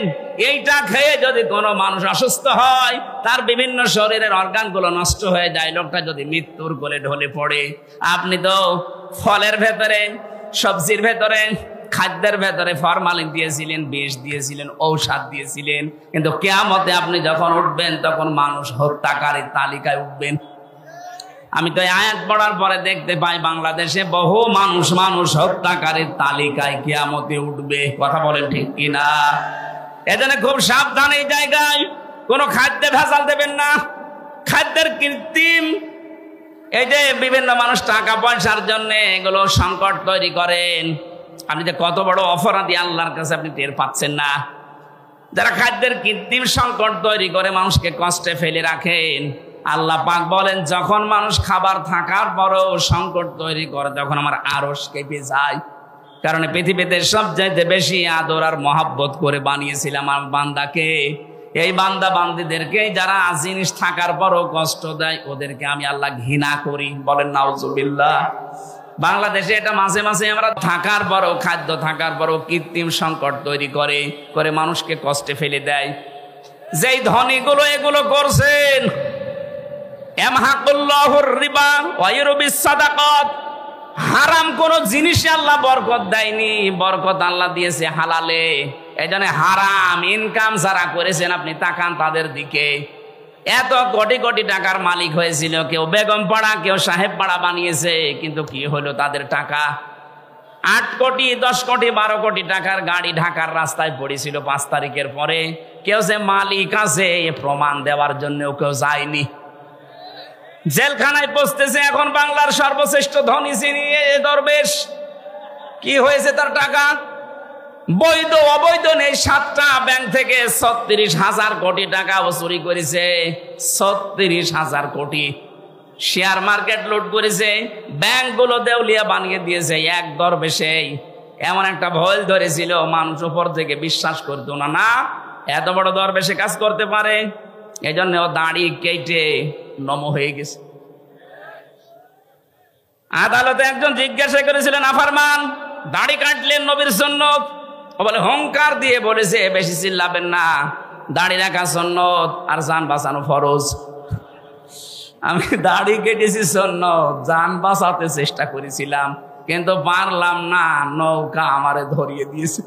এইটা খেয়ে যদি কোনো মানুষ অসুস্থ হয়, তার বিভিন্ন শরীরের অর্গানগুলো নষ্ট হয়ে যায়, লোকটা যদি মৃত্যুর কোলে ঢলে পড়ে। আপনি তো ফলের ভেতরে, সবজির ভেতরে, খাদ্যের ভেতরে ফরমালিন দিয়েছিলেন, বিষ দিয়েছিলেন, ঔষধ দিয়েছিলেন, কিন্তু কিয়ামতে আপনি যখন উঠবেন তখন মানুষ হত্যাকারীর তালিকায় উঠবেন। আমি তো আয়াত পড়ার পরে দেখতে পাই বাংলাদেশে বহু মানুষ হত্যাকারীর তালিকায় কিয়ামতে উঠবে। কথা বলেন ঠিক কিনা? এজন্য খুব সাবধান এই জায়গায়, কোনো খাদ্যে ভেজাল দেবেন না, খাদ্যের কৃত্রিম। এই যে বিভিন্ন মানুষ টাকা পয়সার জন্য এগুলো সংকট তৈরি করেন, আপনি যে কত বড় অপরাধী আল্লাহর কাছে আপনি টের পাচ্ছেন না। যারা খাদ্যের কৃত্রিম সংকট তৈরি করে মানুষকে কষ্টে ফেলে রাখেন, আল্লাহ পাক বলেন যখন মানুষ খাবার থাকার পরেও সংকট তৈরি করে তখন আমার আরশ কেঁপে যায়। কারণ পৃথিবীতে সবচাইতে বেশি আদর আর মহব্বত করে বানিয়েছিলাম আমার বান্দাকে। এই বান্দা বান্দীদেরকে যারা জিনিস থাকার পরও কষ্ট দেয়, ওদেরকে আমি আল্লাহ ঘৃণা করি। বলেন নাউজুবিল্লাহ। বাংলাদেশে এটা মাঝে মাঝে আমরা থাকার পরও, খাদ্য থাকার পরও কৃত্রিম সংকট তৈরি করে মানুষকে কষ্টে ফেলে দেয়। যেই ধনীগুলো এগুলো করছেন, ইয়ামহাকুল্লাহুর রিবা ওয়া ইউরবিস সাদাকাত, হারাম কোন জিনিসে আল্লাহ বরকত দেয়নি, বরকত আল্লাহ দিয়েছে হালালে। এই জন্য হারাম ইনকাম যারা করেছেন আপনি তাকান তাদের দিকে। এত কোটি কোটি টাকার মালিক হয়েছিল, কেউ বেগম পাড়া, কেউ সাহেব পাড়া বানিয়েছে, কিন্তু কি হলো তাদের টাকা? 8 কোটি 10 কোটি 12 কোটি টাকার গাড়ি ঢাকার রাস্তায় পড়েছিল 5 তারিখের পরে। কেউ যে মালিক আছে প্রমাণ দেওয়ার জন্য কেউ যায়নি। জেলখানায় পৌঁছতেছে এখন বাংলার সর্বশ্রেষ্ঠ ধনী যিনি দরবেশ। কি হয়েছে তার টাকা? বৈধ অবৈধ নেই, 7টা ব্যাংক থেকে 36,000 কোটি টাকা ও চুরি করেছে। 36,000 কোটি। শেয়ার মার্কেট লুট করেছে, ব্যাংকগুলো দেউলিয়া বানিয়ে দিয়েছে। এক দরবেশে এমন একটা ভয় ধরেছিল, মানুষ উপর থেকে বিশ্বাস করতো না, না এত বড় দরবেশে কাজ করতে পারে। এই জন্য ও দাড়ি কেটে নম হয়ে গেছে। আদালতে একজন জিজ্ঞাসা করেছিলেন, আফারমান দাড়ি কাটলেন নবীর সুন্নত? ও বলে হুঙ্কার দিয়ে বলেছে, বেশি চিল্লাবেন না, দাড়ি রাখা সুন্নত আর জান বাঁচানো ফরজ। আমি দাড়ি কেটেছি সুন্নত, জান বাঁচাতে চেষ্টা করেছিলাম কিন্তু পারলাম না, নৌকা আমারে ধরিয়ে দিয়েছে।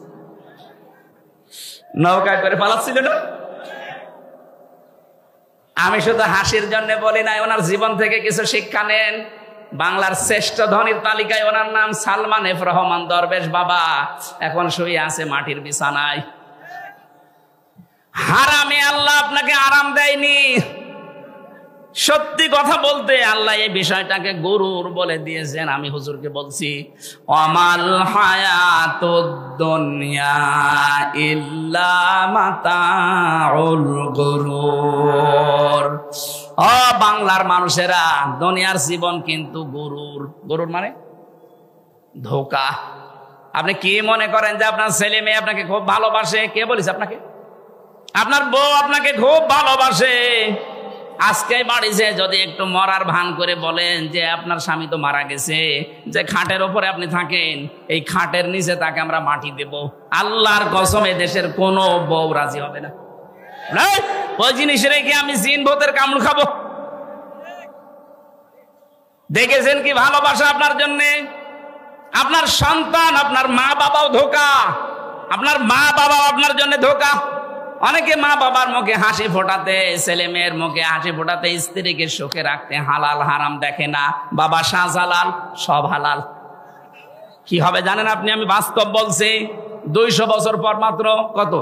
নৌকায় করে পালাচ্ছিল না। আমি শুধু হাসির জন্য বলি নাই, ওনার জীবন থেকে কিছু শিক্ষা নেন। বাংলার শ্রেষ্ঠ ধনীর তালিকায় ওনার নাম সালমান এফ রহমান দরবেশ বাবা, এখন শুয়ে আছে মাটির বিছানায়। হারামে আল্লাহ আপনাকে আরাম দেয়নি। সত্যি কথা বলতে আল্লাহ এই বিষয়টাকে গরুর বলে দিয়েছেন। আমি হুজুরকে বলছি, আমাল হায়াতুদ দুনিয়া ইল্লা মাতাউল গুরুর। ও বাংলার মানুষেরা, দুনিয়ার জীবন কিন্তু গরুর। গরুর মানে ধোঁকা। আপনি কি মনে করেন যে আপনার ছেলে মেয়ে আপনাকে খুব ভালোবাসে? কে বলেছে আপনাকে? আপনার বউ আপনাকে খুব ভালোবাসে। আজকে বাড়িতে যদি একটু মরার ভান করে বলেন যে আপনার স্বামী তো মারা গেছে, যে খাটের ওপরে আপনি থাকেন, এই খাটের নিচে তাকে আমরা মাটি দেব, আল্লাহর কসম এ দেশের কোনো বউ রাজি হবে না। ওই জিনিস রেখে আমি জিন ভূতের কামড় খাবো? দেখেছেন কি ভালোবাসা আপনার জন্যে? আপনার সন্তান, আপনার মা বাবাও ধোঁকা, আপনার মা বাবাও আপনার জন্য ধোঁকা। অনেকে মা বাবার মুখে হাসি ফোটাতে, ছেলে মেয়ের মুখে হাসি ফোটাতে, স্ত্রীকে সুখে রাখতে হালাল হারাম দেখে না। বাবা শাহজালাল, সব হালাল। কি হবে জানেন আপনি? আমি বাস্তব বলছি। 200 বছর পর মাত্র কত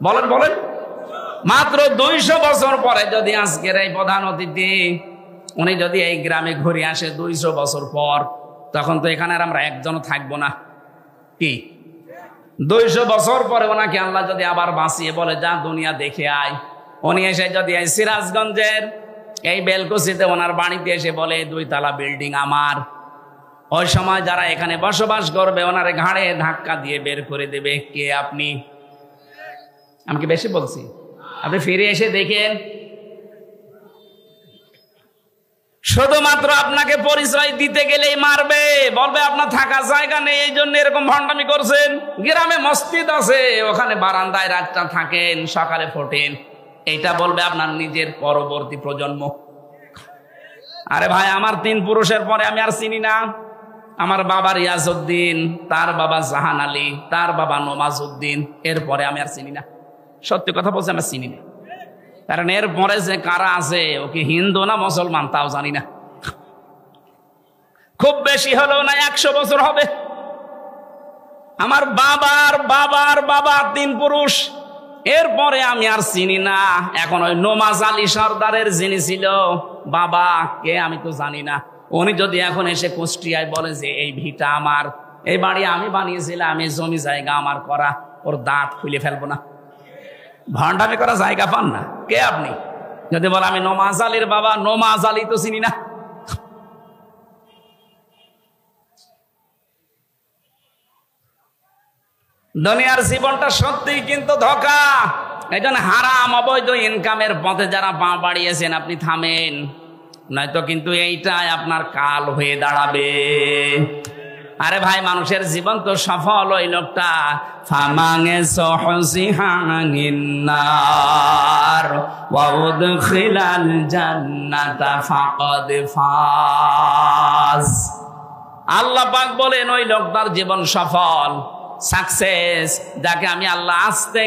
বলেন বলেন, মাত্র 200 বছর পরে যদি আজকের এই প্রধান অতিথি উনি যদি এই গ্রামে ঘুরে আসে 200 বছর পর, তখন তো এখানে আর আমরা একজনও থাকবো না। কি 200 বছর পরে ওনাকে আল্লাহ যদি আবার বাঁচিয়ে বলে যা দুনিয়া দেখে আয়, উনি এসে যদি এই সিরাজগঞ্জের এই বেলকুচিতে ওনার বাড়িতে এসে বলে 2 তলা বিল্ডিং আমার, ওই সময় যারা এখানে বসবাস করবে ওনার ঘাড়ে ধাক্কা দিয়ে বের করে দেবে। কে আপনি? আমি কি বেশি বলছি? আপনি ফিরে এসে দেখেন, শুধুমাত্র আপনাকে পরিচয় দিতে গেলেই মারবে, বলবে আপনার থাকার জায়গা নেই, এই জন্য এরকম ভণ্ডামি করছেন। গ্রামে মসজিদ আছে, ওখানে বারান্দায় রাতটা থাকেন, সকালে ফোটেন, এইটা বলবে আপনার নিজের পরবর্তী প্রজন্ম। আরে ভাই, আমার 3 পুরুষের পরে আমি আর চিনি না। আমার বাবা রিয়াজউদ্দিন, তার বাবা জাহান আলী, তার বাবা নমাজউদ্দিন, এরপরে আমি আর চিনি না। সত্যি কথা বলছি, আমি চিনি না। কারণ এর পরে যে কারা আছে, ওকে হিন্দু না মুসলমান তাও জানি না। খুব বেশি হলো না 100 বছর হবে। আমার বাবার বাবার বাবা 3 পুরুষ, এরপরে আমি আর চিনি না। এখন ওই নমাজ আলী সর্দারের যিনি ছিল বাবা, কে আমি তো জানি না। উনি যদি এখন এসে কুষ্টিয়ায় বলে যে এই ভিটা আমার, এই বাড়ি আমি বানিয়েছিলাম, এই জমি জায়গা আমার করা, ওর দাঁত খুলে ফেলবো না। ভণ্ডামি করা জায়গা পান না। কে আপনি? যদি বলে আমি নমাজ আলীর বাবা, নমাজ আলী তো চিনি না। দুনিয়ার জীবনটা সত্যিই কিন্তু ধোঁকা। এই জন্য হারাম অবৈধ ইনকামের পথে যারা পা বাড়িয়েছেন আপনি থামেন, নয়তো কিন্তু এইটাই আপনার কাল হয়ে দাঁড়াবে। আরে ভাই, মানুষের জীবন তো সফল ওই লোকটা ফামাঙে সহসিহানিন্নার ওয়া উদখিলাল জান্নাতা ফাকাদ ফাজ। আল্লাহ পাক বলেন ওই লোকটার জীবন সফল, সাকসেস, যাকে আমি আল্লাহ আস্তে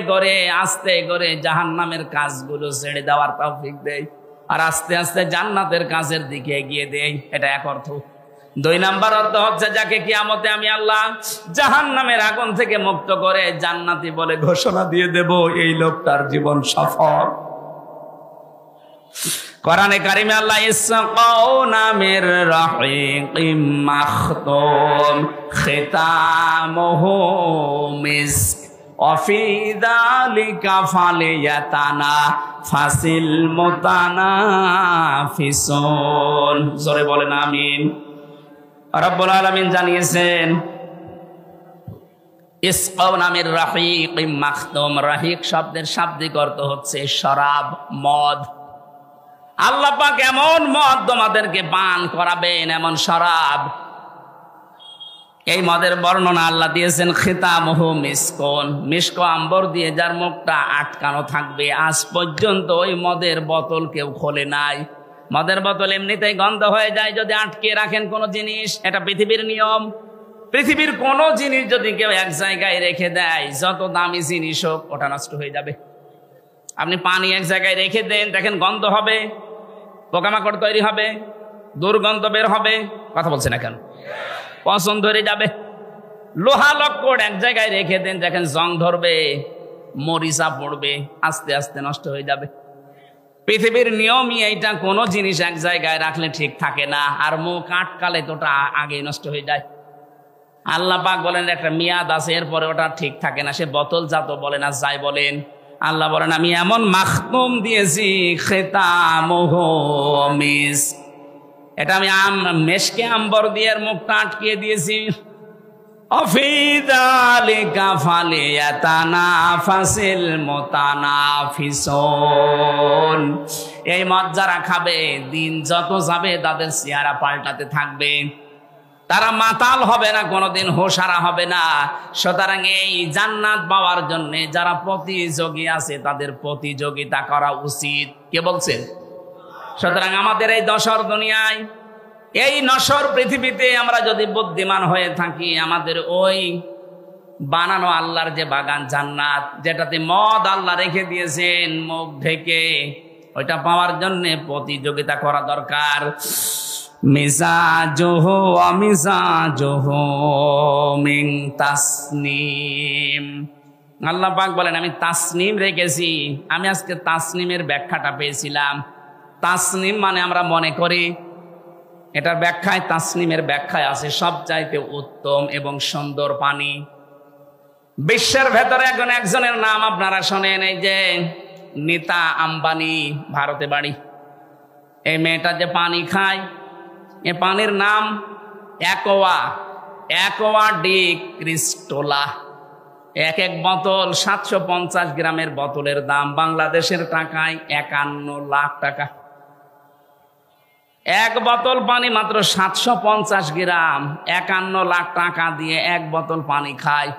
করে জাহান্নামের কাজগুলো ছেড়ে দেওয়ার তৌফিক দেই আর আস্তে আস্তে জান্নাতের কাজের দিকে এগিয়ে দেই। এটা এক অর্থ। 2 নাম্বার অর্থ হচ্ছে যাকে কিয়ামতে আমি আল্লাহ জাহান্নামের আগুন থেকে মুক্ত করে জান্নাতি বলে ঘোষণা দিয়ে দেব, এই লোকটার জীবন সফল। কোরআনে কারিমে আল্লাহ ইসকাউনা মির রাহিকিম মাখতুম খিতামুহু মিসক ওয়া ফি যালিকা ফালিয়াতানাফাসিল মুতানাফিসুন। জোরে বলেন আমিন। রব্বুল আলামিন জানিয়েছেন ইসকাউনা মির রাহিকিম মাখতুম। রাহিক শব্দের শাব্দিক অর্থ হচ্ছে শরাব, মদ। আল্লাহ পাক এমন মদ তোমাদেরকে পান করাবেন, এমন শরাব। এই মদের বর্ণনা আল্লাহ দিয়েছেন খিতামুহু মিসকন, মিস্ক আম্বর দিয়ে যার মুখটা আটকানো থাকবে। আজ পর্যন্ত ওই মদের বোতল কেউ খোলে নাই। মদের বোতল এমনিতেই গন্ধ হয়ে যায় যদি আটকে রাখেন কোনো জিনিস, এটা পৃথিবীর নিয়ম। পৃথিবীর কোনো জিনিস যদি কেউ এক জায়গায় রেখে দেয়, যত দামি জিনিস হোক, ওটা নষ্ট হয়ে যাবে। আপনি পানি এক জায়গায় রেখে দেন, দেখেন গন্ধ হবে, পোকামাকড় তৈরি হবে, দুর্গন্ধ বের হবে। কথা বলছে না কেন? পছন্দ ধরে যাবে। লোহা লক্কড় এক জায়গায় রেখে দেন, দেখেন জং ধরবে, মরিচা পড়বে, আস্তে আস্তে নষ্ট হয়ে যাবে। পৃথিবীর নিয়মই এইটা, কোনো জিনিস এক জায়গায় রাখলে ঠিক থাকে না, আর মুখ আটকালে তো ওটা আগেই নষ্ট হয়ে যায়। আল্লাহ পাক বলেন একটা মেয়াদ আছে, এরপরে ওটা ঠিক থাকে না। সে বোতল জাত বলেন আর যাই বলেন, আল্লাহ বলেন আমি এমন মাখতুম দিয়েছি খিতামুহু মিসক, এটা আমি মেশকে আম্বর দিয়ে মুখটা আটকিয়ে দিয়েছি। ফি যালিকা ফালিয়াতানাফাসিল মুতানাফিসুন। এই মদ যারা খাবে, দিন যত যাবে তাদের চেহারা পাল্টাতে থাকবে, তারা মাতাল হবে না, কোনোদিন হোশারা হবে না। সুতরাং এই জান্নাত পাওয়ার জন্য যারা প্রতিযোগী আছে তাদের প্রতিযোগিতা করা উচিত। কে বলছেন? সুতরাং আমাদের এই দশর দুনিয়ায়, এই নশ্বর পৃথিবীতে আমরা যদি বুদ্ধিমান হয়ে থাকি, আমাদের ওই বানানো আল্লাহর যে বাগান জান্নাত, যেটাতে মদ আল্লাহ রেখে দিয়েছেন মুখ ঢেকে, ওইটা পাওয়ার জন্য প্রতিযোগিতা করা দরকার। মিজাজুহু ওয়া মিজাজুহু মিন তাসনিম। আল্লাহ পাক বলেন আমি তাসনিম রেখেছি। আমি আজকে তাসনিমের ব্যাখ্যাটা পেয়েছিলাম। তাসনিম মানে আমরা মনে করি, এটার ব্যাখ্যায়, তাসনিমের ব্যাখ্যায় আছে সবচাইতে উত্তম এবং সুন্দর পানি। বিশ্বের ভেতরে এখন একজনের নাম আপনারা শোনেন, এই যে নীতা আম্বানি, ভারতে বাড়ি। এই মেয়েটা যে পানি খায়, এ পানির নাম অ্যাকোয়া ডি ক্রিস্টোলা। এক বোতল 750 গ্রামের বোতলের দাম বাংলাদেশের টাকায় 51 লাখ টাকা। এক বোতল পানি মাত্র 750 গ্রাম, 51 লাখ টাকা দিয়ে এক বোতল পানি খায়।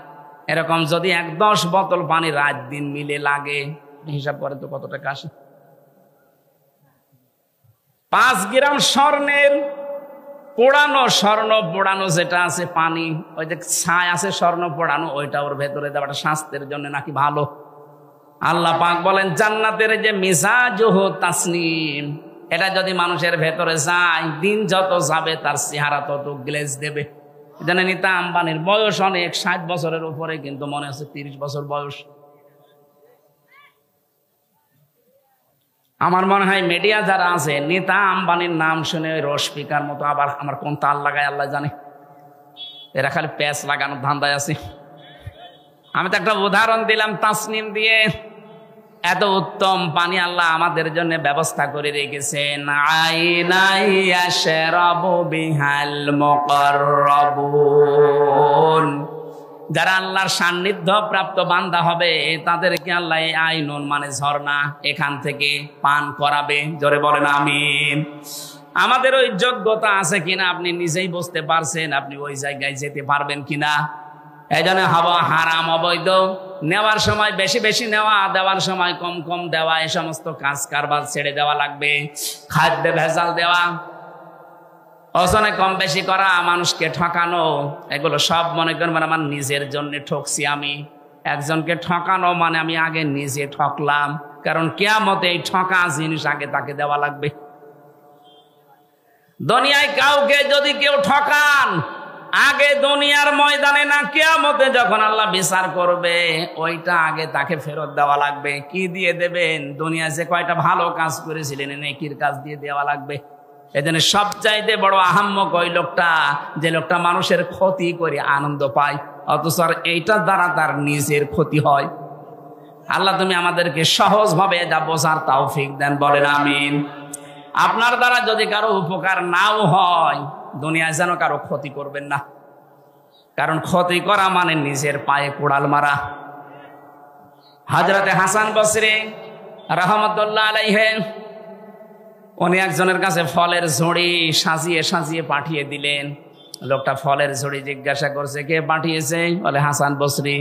এরকম যদি 10 বোতল পানি রাত দিন মিলে লাগে, হিসাব করে তো কত টাকা আসে? 5 গ্রাম স্বর্ণের স্বর্ণ পোড়ানো যেটা আছে পানি, ওই যে ছাই আছে স্বর্ণ পোড়ানো, ওইটা ওর ভেতরে দেওয়াটা স্বাস্থ্যের জন্য নাকি ভালো। আল্লাহ পাক বলেন জান্নাতের যে মিজাজুহু তাসনিম, এটা যদি মানুষের ভেতরে যায়, দিন যত যাবে তার চেহারা তত গ্লেজ দেবে। এজন্য নীতা আম্বানির বয়স অনেক, 60 বছরের উপরে, কিন্তু মনে হচ্ছে 30 বছর বয়স। আমার মনে হয় মিডিয়া যারা আছে, নীতা আম্বানির নাম শুনে রসপিকার মতো আবার আমার কোন তাল লাগায় আল্লাহ জানে, এরা খালি প্যাচ লাগানোর ধান্দায় আছে। আমি তো একটা উদাহরণ দিলাম তাসনিম দিয়ে। এত উত্তম পানি আল্লাহ আমাদের জন্য ব্যবস্থা করে রেখেছেন। আইনাই ইয়াশরাবু বিহাল মুকাররাবুন। যারা আল্লাহর সান্নিধ্য প্রাপ্ত বান্দা হবে তাদেরকে আল্লাহ আইনুন মানে ঝর্ণা, এখান থেকে পান করাবে। জোরে বলেন আমিন। আমাদের ওই যোগ্যতা আছে কিনা আপনি নিজেই বুঝতে পারছেন, আপনি ওই জায়গায় যেতে পারবেন কিনা। এই জন্য হারাম অবৈধ নেওয়ার সময় বেশি বেশি নেওয়া, দেওয়ার সময় কম কম দেওয়া, এই সমস্ত কাজ কারবার ছেড়ে দেওয়া লাগবে। খাদ্যে ভেজাল দেওয়া, ওজনে কম বেশি করা, মানুষকে ঠকানো, এগুলো সব মনে করবেন আমার নিজের জন্য ঠকছি। আমি একজনকে ঠকানো মানে আমি আগে নিজে ঠকলাম, কারণ কিয়ামতে এই ঠকা জিনিস আগে তাকে দেওয়া লাগবে। দুনিয়ায় কাউকে যদি কেউ ঠকান, আগে দুনিয়ার ময়দানে না, কিয়ামতে যখন আল্লাহ বিচার করবে ওইটা আগে তাকে ফেরত দেওয়া লাগবে। কি দিয়ে দেবেন? দুনিয়ায় যে কয়টা ভালো কাজ করেছিলেন নেকির কাজ দিয়ে দেওয়া লাগবে। এজন্য সবচাইতে বড় আহাম্মক ওই লোকটা, যে লোকটা মানুষের ক্ষতি করে আনন্দ পায়, অথচ এইটার দ্বারা তার নিজের ক্ষতি হয়। আল্লাহ তুমি আমাদেরকে সহজভাবে এটা বোঝার তৌফিক দেন, বলেন আমিন। আপনার দ্বারা যদি কারো উপকার নাও হয়, দুনিয়ায় যেন কারো ক্ষতি করবেন না, কারণ ক্ষতি করা মানে নিজের পায়ে কোড়াল মারা। হযরতে হাসান বসরি রাহমাতুল্লাহ আলাইহি, উনি একজনের কাছে ফলের ঝুড়ি সাজিয়ে সাজিয়ে পাঠিয়ে দিলেন। লোকটা ফলের ঝুড়ি জিজ্ঞাসা করছে, কে পাঠিয়েছে? বলে হাসান বসরি।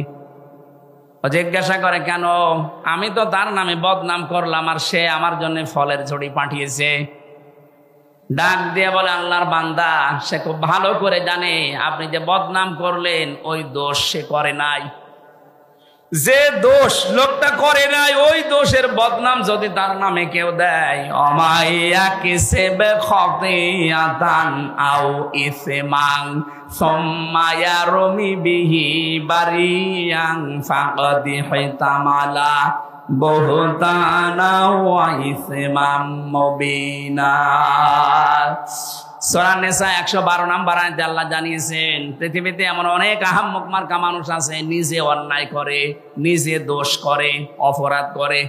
ও জিজ্ঞাসা করে, কেন? আমি তো তার নামে বদনাম করলাম আর সে আমার জন্য ফলের ঝুড়ি পাঠিয়েছে। ডাক দিয়ে বলে, আল্লাহর বান্দা, সে খুব ভালো করে জানে আপনি যে বদনাম করলেন ওই দোষ সে করে নাই। যে দোষ লোকটা করে নাই, ওই দোষের বদনাম যদি তার নামে কেউ দেয়, অমাইয়া কিসেবে খতিয়াতান আও ইসমান সুম্মা রমি বিহি বারিয়ান ফাকাদ হিতামালা বুহতানা ওয়া ইসমান মুবিনা। সূরা নিসা 112 নম্বর আয়াতে আল্লাহ জানিয়েছেন, পৃথিবীতে এমন অনেক আহাম্মক মার্কা মানুষ আছে, নিজে অন্যায় করে, নিজে দোষ করে, অপরাধ করে,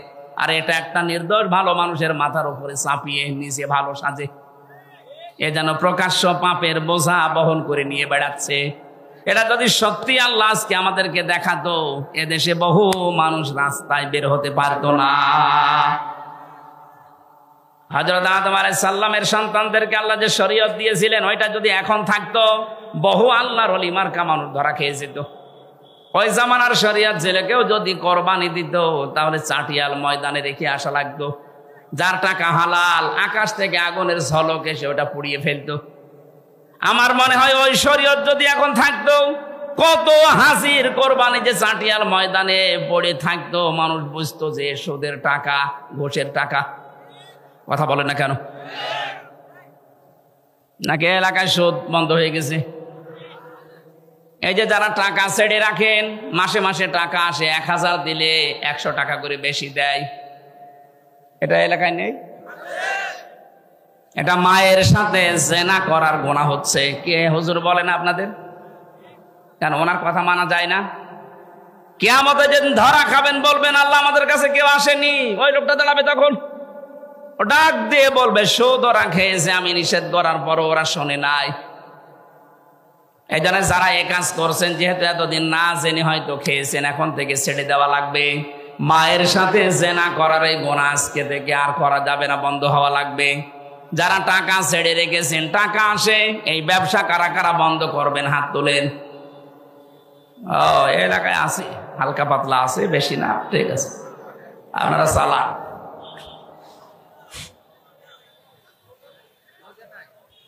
আর এটা একটা নির্দোষ ভালো মানুষের মাথার উপরে চাপিয়ে নিজে ভালো সাজে। এ যেন প্রকাশ্য পাপের বোঝা বহন করে নিয়ে বেড়াচ্ছে। এটা যদি সত্যি আল্লাহ আজকে আমাদেরকে দেখাতো, এদেশে বহু মানুষ রাস্তায় বের হতে পারতো না। হযরত আদম আলাইহিস সালামের সন্তানদেরকে আল্লাহ যে শরীয়ত দিয়েছিলেন, ওইটা যদি এখন থাকতো, বহু আল্লাহর ওলি মার্কা মানুষ ধরা খেয়ে যেত। ওই জামানার শরীয়ত ছেলেকেও যদি কোরবানি দিত, তাহলে চাটিয়াল ময়দানে রেখে আসা লাগতো। যার টাকা হালাল, আকাশ থেকে আগুনের ঝলক এসে ওটা পুড়িয়ে ফেলতো। আমার মনে হয় ওই শরীয়ত যদি এখন থাকতো, কত হাসির কোরবানি যে চাটিয়াল ময়দানে পড়ে থাকতো, মানুষ বুঝতো যে সুদের টাকা, ঘুষের টাকা। কথা বলে না কেন? নাকি এলাকায় সুদ বন্ধ হয়ে গেছে? এই যে যারা টাকা ছেড়ে রাখেন, মাসে মাসে টাকা আসে, 1000 দিলে 100 টাকা করে বেশি দেয়, এটা এলাকায় নেই? এটা মায়ের সাথে জেনা করার গুনাহ হচ্ছে। কে হুজুর বলেন আপনাদের? কেন ওনার কথা মানা যায় না? কিয়ামতে যেদিন ধরা খাবেন, বলবেন আল্লাহ আমাদের কাছে কেউ আসেনি, ওই লোকটা দাঁড়াবে তখন, ও ডাক দিয়ে বলবে সুদ ওরা খেয়েছে, আমি নিষেধ করার পরও ওরা শোনে নাই। এই জন্য যারা এ কাজ করছেন, যেহেতু এতদিন না জেনে হয়তো খেয়েছেন, এখন থেকে ছেড়ে দেওয়া লাগবে। মায়ের সাথে জেনা করার এই গুনাহ আজকে থেকে আর করা যাবে না, বন্ধ হওয়া লাগবে। যারা টাকা ছেড়ে রেখেছেন, টাকা আসে, এই ব্যবসা কারা কারা বন্ধ করবেন? হাত তোলেন। ও এলাকায় আছে, হালকা পাতলা আছে, বেশি না, ঠিক আছে, আপনারা চালান।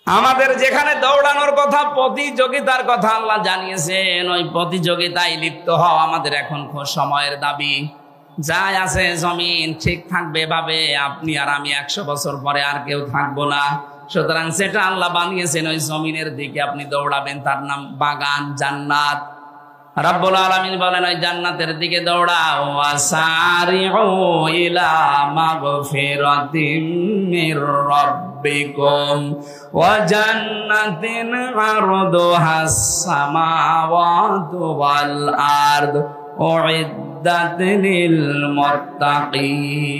আমাদের যেখানে দৌড়ানোর কথা, প্রতিযোগিতার কথা আল্লাহ জানিয়েছেন, ওই প্রতিযোগিতায় লিপ্ত হওয়া আমাদের এখন সময়ের দাবি। যাই আছে জমিন ঠিক থাকবে ভাবে আপনি আর আমি 100 বছর পরে আর কেউ থাকবো না। সুতরাং সেটা আল্লাহ বানিয়েছেন, ওই জমিনের দিকে আপনি দৌড়াবেন, তার নাম বাগান, জান্নাত। রব্বুল আলামিন বলেন, ওই জান্নাতের দিকে দৌড়াও। ওয়াসারিউ ইলা মাগফিরাতিম মির রাব্বিকুম ওয়া জান্নাতিন আরদুহাস সামাওয়াতু ওয়াল আরদ উইদ্দাত লিল মুত্তাকিন।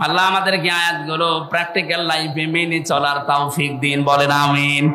আল্লাহ আমাদেরকে আয়াতগুলো প্র্যাকটিক্যাল লাইফে মেনে চলার তৌফিক দিন, বলেন আমিন।